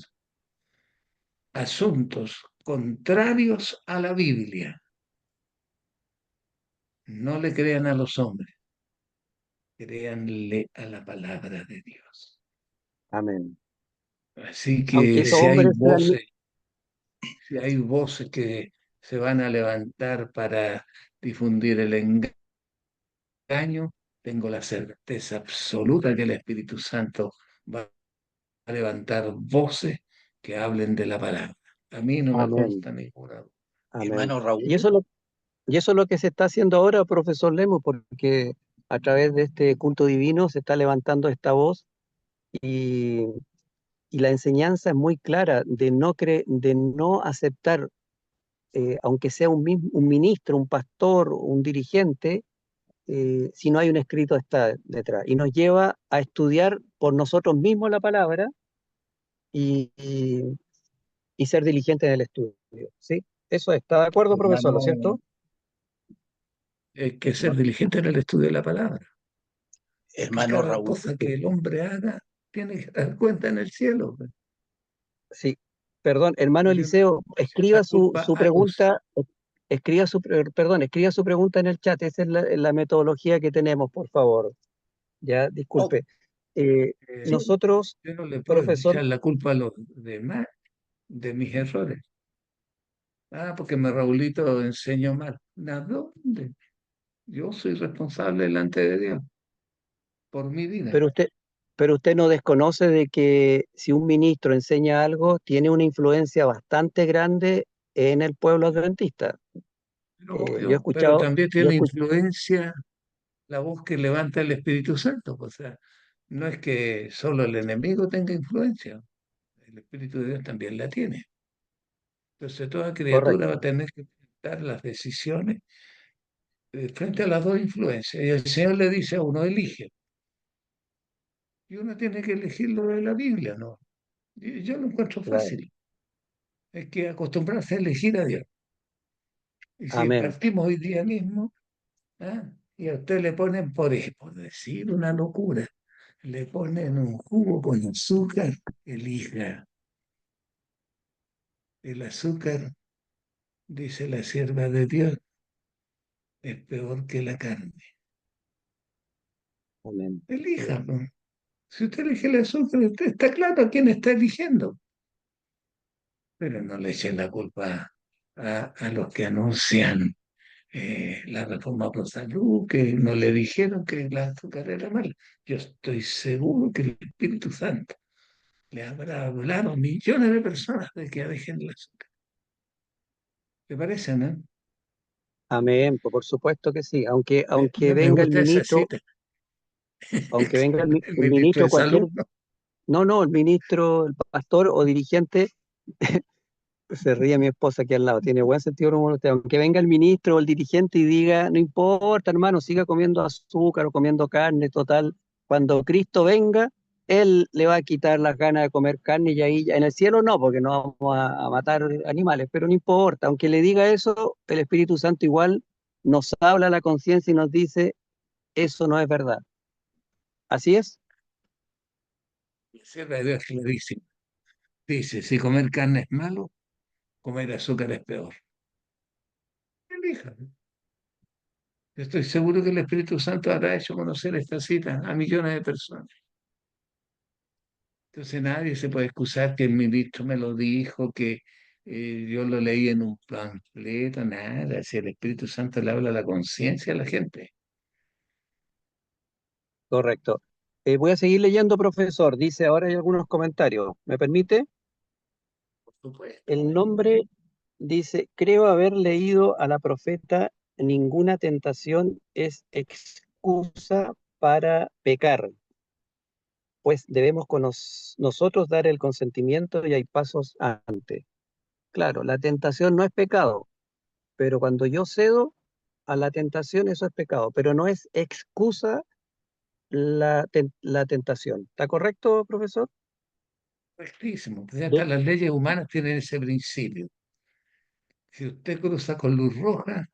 asuntos contrarios a la Biblia. No le crean a los hombres, créanle a la palabra de Dios. Amén. Así Aunque que esos hombres sean... si hay voces que se van a levantar para difundir el engaño, tengo la certeza absoluta que el Espíritu Santo va a levantar voces que hablen de la palabra. A mí no me Amén, consta ninguna duda. amén. Hermano Y Raúl, eso, y eso es lo que se está haciendo ahora, profesor Lemus, porque a través de este culto divino se está levantando esta voz y y la enseñanza es muy clara de no aceptar, aunque sea un ministro, un pastor, un dirigente, si no hay un escrito está detrás. Y nos lleva a estudiar por nosotros mismos la palabra y, y- y ser diligentes en el estudio. ¿Sí? Eso está de acuerdo, profesor, ¿lo hermano, cierto? Hay que ser diligente en el estudio de la palabra, porque hermano cada Raúl, cosa que el hombre haga tiene que dar cuenta en el cielo. Sí. Perdón, hermano Yo no Eliseo, echo la culpa su a los... pregunta, perdón, escriba su pregunta en el chat. Esa es la metodología que tenemos, por favor. Ya, oh, disculpe. Eh, eh, sí, nosotros, yo no le puedo profesor, echar la culpa a los demás de mis errores. Ah, porque me Raulito enseñó mal. ¿A dónde? Yo soy responsable delante de Dios por mi vida. pero usted, pero usted no desconoce de que si un ministro enseña algo, tiene una influencia bastante grande en el pueblo adventista. Pero Yo he obvio, pero escuchado, también yo he tiene escuch- influencia la voz que levanta el Espíritu Santo. O sea, no es que solo el enemigo tenga influencia, el Espíritu de Dios también la tiene. Entonces toda criatura va correcto, a tener que dar las decisiones frente a las dos influencias. Y el Señor le dice a uno, elige. Y uno tiene que elegir lo de la Biblia, ¿no? Y yo lo encuentro claro. fácil. Hay que acostumbrarse a elegir a Dios. Y si Amén. partimos hoy día mismo, ¿ah? Y a usted le ponen, por decir una locura, le ponen un jugo con azúcar, elija. El azúcar, dice la sierva de Dios, es peor que la carne. Amén. Elija, pues. Si usted elige el azúcar, usted está claro a quién está eligiendo. Pero no le echen la culpa a los que anuncian la reforma por salud, que no le dijeron que el azúcar era malo. Yo estoy seguro que el Espíritu Santo le habrá hablado a millones de personas de que dejen el azúcar. ¿Te parece, no? Amén, pues, por supuesto que sí. Aunque Me venga el gusta esa ministro, cita. aunque venga El el ministro ministro de cualquier, Salud, ¿no? no, el ministro, el pastor o dirigente, se ríe mi esposa aquí al lado, tiene buen sentido del humor usted. Aunque venga el ministro o el dirigente y diga, no importa, hermano, siga comiendo azúcar o comiendo carne, total, cuando Cristo venga, Él le va a quitar las ganas de comer carne y ahí, en el cielo no, porque no vamos a matar animales, pero no importa, aunque le diga eso, el Espíritu Santo igual nos habla a la conciencia y nos dice, eso no es verdad. ¿Así es? La sierva de Dios es clarísima. Dice, si comer carne es malo, comer azúcar es peor. Elija. Yo estoy seguro que el Espíritu Santo habrá hecho conocer esta cita a millones de personas. Entonces nadie se puede excusar que el ministro me lo dijo, que yo lo leí en un panfleto, nada. Si el Espíritu Santo le habla a la conciencia a la gente. Correcto. Voy a seguir leyendo, profesor. Dice, ahora hay algunos comentarios. ¿Me permite? Por supuesto. El nombre dice, creo haber leído a la profeta, ninguna tentación es excusa para pecar, pues debemos nosotros dar el consentimiento y hay pasos antes. Claro, la tentación no es pecado, pero cuando yo cedo a la tentación, eso es pecado, pero no es excusa la tentación. ¿Está correcto, profesor? Correctísimo. Pues ya De- hasta las leyes humanas tienen ese principio. Si usted cruza con luz roja,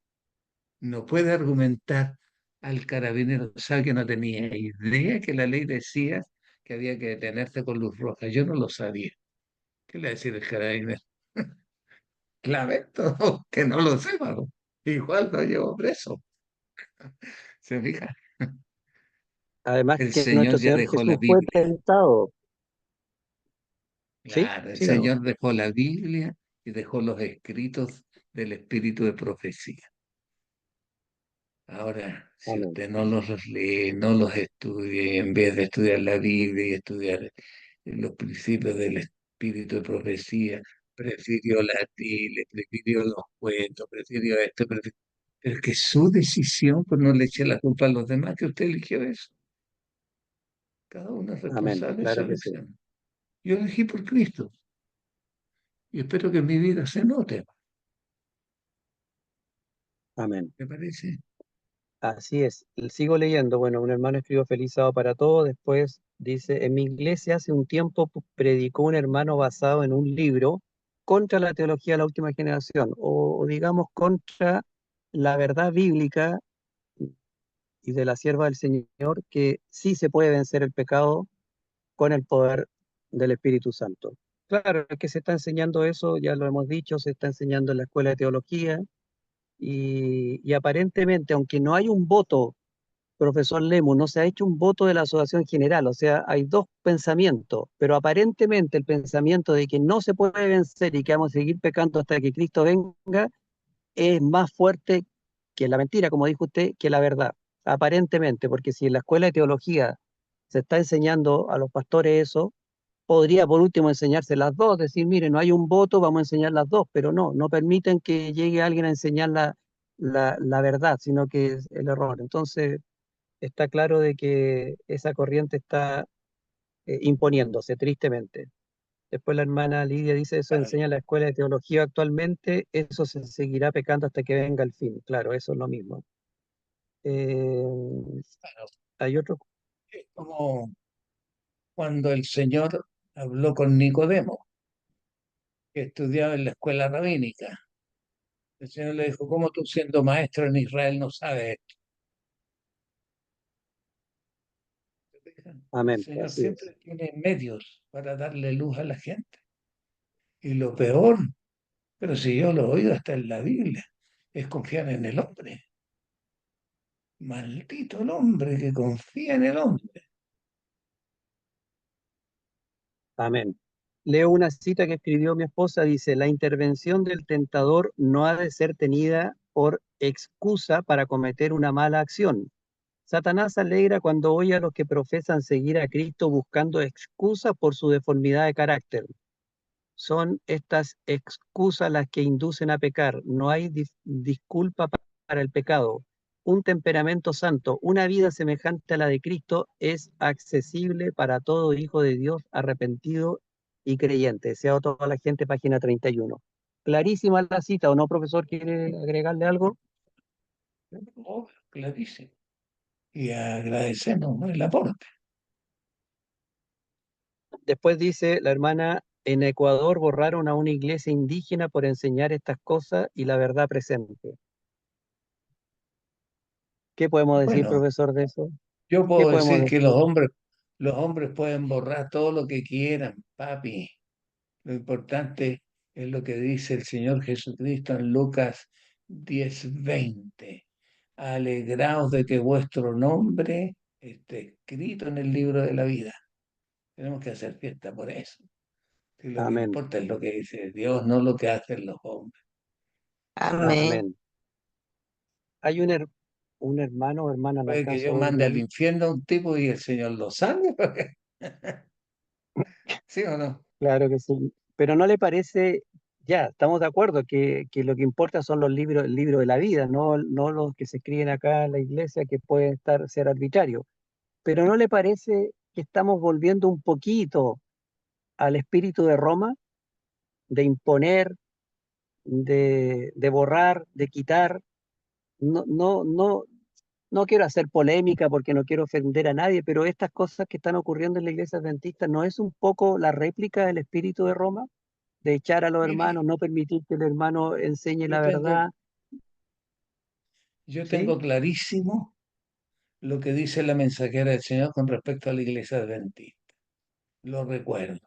no puede argumentar al carabinero, sabe que no tenía idea que la ley decía que había que detenerse con luz roja. Yo no lo sabía. ¿Qué le va a decir el carabinero? Lamento que no lo sepa, ¿no? Igual lo llevo preso. ¿Se fija? Además El que nuestro Señor ya Señor dejó la Jesús fue Biblia. tentado. ¿Sí? Claro, el Síganos. Señor dejó la Biblia y dejó los escritos del espíritu de profecía. Ahora, si Amén. usted no los lee, no los estudia, y en vez de estudiar la Biblia y estudiar los principios del espíritu de profecía, prefirió la tele, prefirió los cuentos, prefirió esto, pero es que su decisión, pues no le eche la culpa a los demás, que usted eligió eso. Cada uno es Amén. responsable de su Claro que sí. elección. Yo elegí por Cristo y espero que en mi vida se note, Amén. ¿me parece? Así es. Sigo leyendo. Bueno, un hermano escribió feliz sábado para todos. Después dice, en mi iglesia hace un tiempo predicó un hermano basado en un libro contra la teología de la última generación, o digamos contra la verdad bíblica y de la sierva del Señor, que sí se puede vencer el pecado con el poder del Espíritu Santo. Claro, es que se está enseñando eso, ya lo hemos dicho, se está enseñando en la escuela de teología y aparentemente, aunque no hay un voto, profesor Lemus, no se ha hecho un voto de la asociación general, o sea, hay dos pensamientos, pero aparentemente el pensamiento de que no se puede vencer y que vamos a seguir pecando hasta que Cristo venga es más fuerte que la mentira, como dijo usted, que la verdad, aparentemente, porque si en la escuela de teología se está enseñando a los pastores eso, podría por último enseñarse las dos, decir, mire, no hay un voto, vamos a enseñar las dos, pero no, no permiten que llegue alguien a enseñar la verdad, sino que es el error. Entonces, está claro de que esa corriente está imponiéndose, tristemente. Después la hermana Lidia dice, eso Claro, enseña la escuela de teología actualmente, eso se seguirá pecando hasta que venga el fin. Claro, eso es lo mismo. Eh, claro. hay otro, Es como cuando el Señor habló con Nicodemo, que estudiaba en la escuela rabínica. El Señor le dijo, ¿cómo tú siendo maestro en Israel no sabes esto? El amén, Señor así es. siempre tiene medios para darle luz a la gente. Y lo peor Pero si yo lo oigo hasta en la Biblia, es confiar en el hombre. Maldito el hombre que confía en el hombre. Amén. Leo una cita que escribió mi esposa, dice, la intervención del tentador no ha de ser tenida por excusa para cometer una mala acción. Satanás se alegra cuando oye a los que profesan seguir a Cristo buscando excusas por su deformidad de carácter. Son estas excusas las que inducen a pecar. No hay disculpa para el pecado. Un temperamento santo, una vida semejante a la de Cristo es accesible para todo hijo de Dios arrepentido y creyente. Sea toda la gente, página 31. Clarísima la cita, ¿o no, profesor? ¿Quiere agregarle algo? Oh, clarísimo. Y agradecemos el aporte. Después dice la hermana, en Ecuador borraron a una iglesia indígena por enseñar estas cosas y la verdad presente. ¿Qué podemos decir, Bueno, profesor, de eso? yo ¿Qué puedo podemos decir que decir? los hombres pueden borrar todo lo que quieran, papi. Lo importante es lo que dice el Señor Jesucristo en Lucas 10:20. Alegraos de que vuestro nombre esté escrito en el libro de la vida. Tenemos que hacer fiesta por eso. Si lo que Amén, importa es lo que dice Dios, no lo que hacen los hombres. Amén. amén. Hay un hermano o hermana, no Puede que yo alcanzo a ver mande al bien. infierno a un tipo y el Señor lo salve. ¿Sí o no? Claro que sí. Pero ¿no le parece, ya, estamos de acuerdo que lo que importa son los libros, el libro de la vida, no los que se escriben acá en la iglesia que pueden ser arbitrarios? Pero ¿no le parece que estamos volviendo un poquito al espíritu de Roma, de imponer, de borrar, de quitar? No, no, no, no quiero hacer polémica porque no quiero ofender a nadie, pero estas cosas que están ocurriendo en la iglesia adventista, ¿no es un poco la réplica del espíritu de Roma? De echar a los Mire, hermanos, no permitir que el hermano enseñe yo la tengo, verdad, yo ¿sí? tengo clarísimo lo que dice la mensajera del Señor con respecto a la iglesia adventista. Lo recuerdo.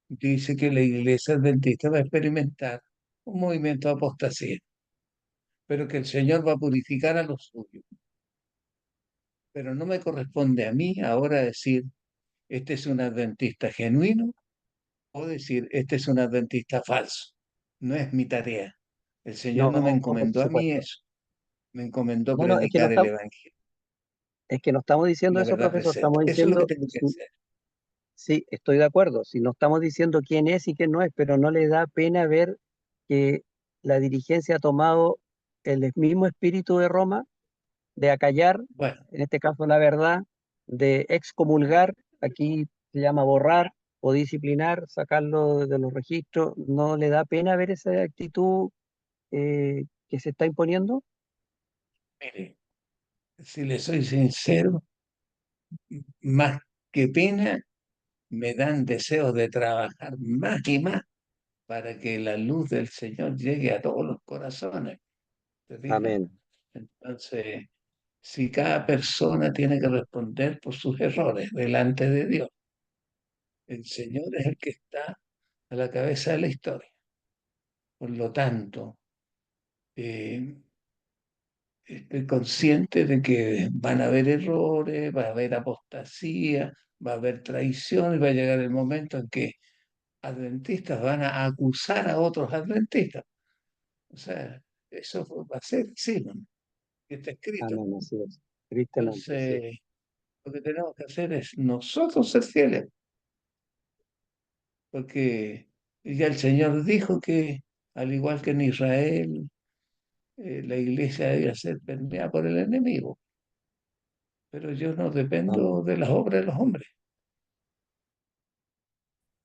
Dice que la iglesia adventista va a experimentar un movimiento de apostasía, pero que el Señor va a purificar a los suyos. Pero no me corresponde a mí ahora decir, este es un adventista genuino o decir, este es un adventista falso. No es mi tarea. El Señor no me No, por encomendó a mí supuesto. eso. Me encomendó No, no, predicar el Evangelio es que no estamos y diciendo la eso, verdad profesor, presente. estamos Eso es lo que diciendo, tengo que hacer. sí, estoy de acuerdo, si no estamos diciendo quién es y quién no es, pero no le da pena ver que la dirigencia ha tomado el mismo espíritu de Roma de acallar, Bueno, en este caso la verdad, de excomulgar, aquí se llama borrar o disciplinar, sacarlo de los registros. ¿No le da pena ver esa actitud que se está imponiendo? mire, si le soy sincero, más que pena, me dan deseos de trabajar más y más para que la luz del Señor llegue a todos los corazones. ¿Te fijas? Amén, Entonces, si cada persona tiene que responder por sus errores delante de Dios, el Señor es el que está a la cabeza de la historia. Por lo tanto, eh, estoy consciente de que van a haber errores, va a haber apostasía, va a haber traición y va a llegar el momento en que adventistas van a acusar a otros adventistas. O sea, eso va a ser, sí, ¿no? Está escrito. amén, así es, tristemente, sí, Entonces, lo que tenemos que hacer es nosotros ser fieles, porque ya el Señor dijo que, al igual que en Israel, la iglesia debía ser permeada por el enemigo. Pero yo no amén, dependo de las obras de los hombres.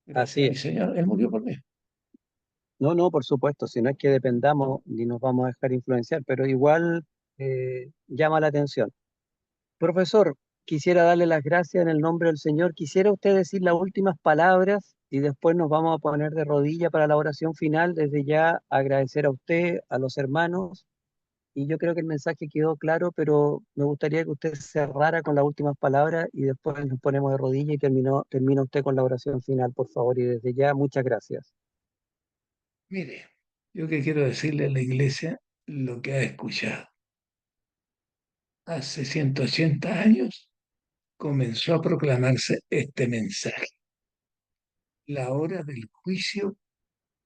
Gracias así a mi es. Señor, Él murió por mí. No, no, por supuesto, si no es que dependamos ni nos vamos a dejar influenciar, pero igual llama la atención. Profesor, quisiera darle las gracias en el nombre del Señor. Quisiera usted decir las últimas palabras y después nos vamos a poner de rodilla para la oración final. Desde ya agradecer a usted, a los hermanos, y yo creo que el mensaje quedó claro, pero me gustaría que usted cerrara con las últimas palabras y después nos ponemos de rodilla y termina usted con la oración final, por favor. Y desde ya, muchas gracias. Mire. Yo que quiero decirle a la iglesia lo que ha escuchado. Hace 180 años comenzó a proclamarse este mensaje. La hora del juicio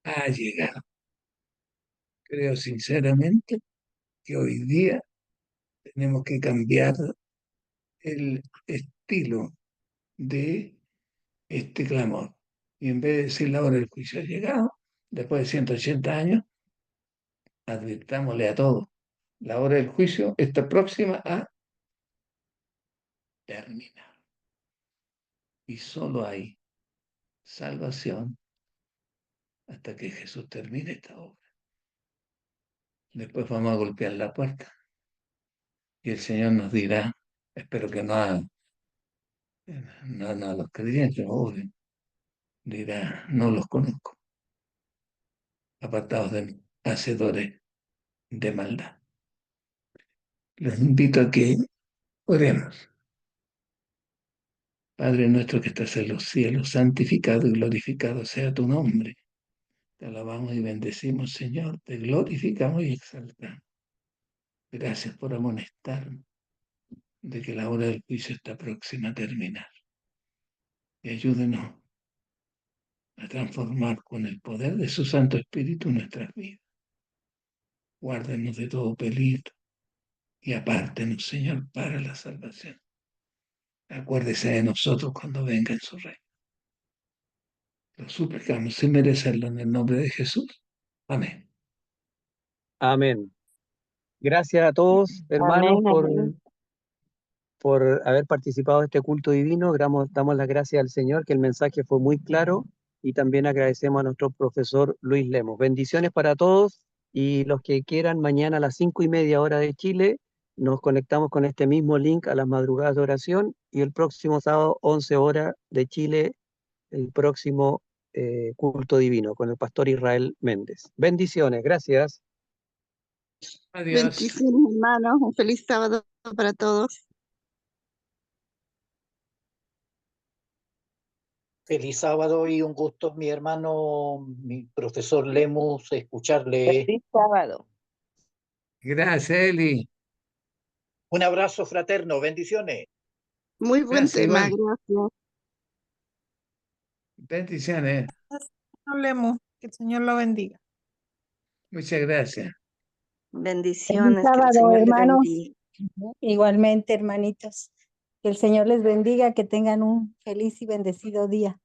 ha llegado. Creo sinceramente que hoy día tenemos que cambiar el estilo de este clamor. Y en vez de decir la hora del juicio ha llegado, después de 180 años, advirtámosle a todos. La hora del juicio está próxima a terminar. Y solo hay salvación hasta que Jesús termine esta obra. Después vamos a golpear la puerta y el Señor nos dirá, espero que no a los creyentes, obvio, dirá, no los conozco, apartados de mí, hacedores de maldad. Les invito a que oremos. Padre nuestro que estás en los cielos, santificado y glorificado sea tu nombre. Te alabamos y bendecimos, Señor, te glorificamos y exaltamos. Gracias por amonestarnos de que la hora del juicio está próxima a terminar. Y ayúdenos a transformar con el poder de su Santo Espíritu nuestras vidas. Guárdenos de todo peligro y apártenos, Señor, para la salvación. Acuérdese de nosotros cuando venga en su reino. Lo suplicamos sin merecerlo en el nombre de Jesús. Amén. Amén. Gracias a todos, hermanos, Amén, amén. por haber participado de este culto divino. Damos las gracias al Señor, que el mensaje fue muy claro, y también agradecemos a nuestro profesor Luis Lemos. Bendiciones para todos, y los que quieran, mañana a las 5:30 hora de Chile, nos conectamos con este mismo link a las madrugadas de oración, y el próximo sábado, 11 horas de Chile, el próximo culto divino con el pastor Israel Méndez. Bendiciones, gracias. Adiós. Bendiciones, hermanos. Un feliz sábado para todos. Feliz sábado y un gusto, mi hermano, mi profesor Lemus, escucharle. Feliz sábado. Gracias, Eli. Un abrazo fraterno, bendiciones. Muy buen Gracias, tema, igual. gracias. Bendiciones. Hablemos, que el Señor lo bendiga. Muchas gracias. Bendiciones, Feliz que el sábado, Señor les hermanos. bendiga. Igualmente, hermanitos. Que el Señor les bendiga, que tengan un feliz y bendecido día.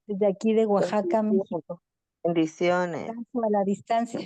Desde aquí de Oaxaca, México. Bendiciones. Abrazo a la distancia.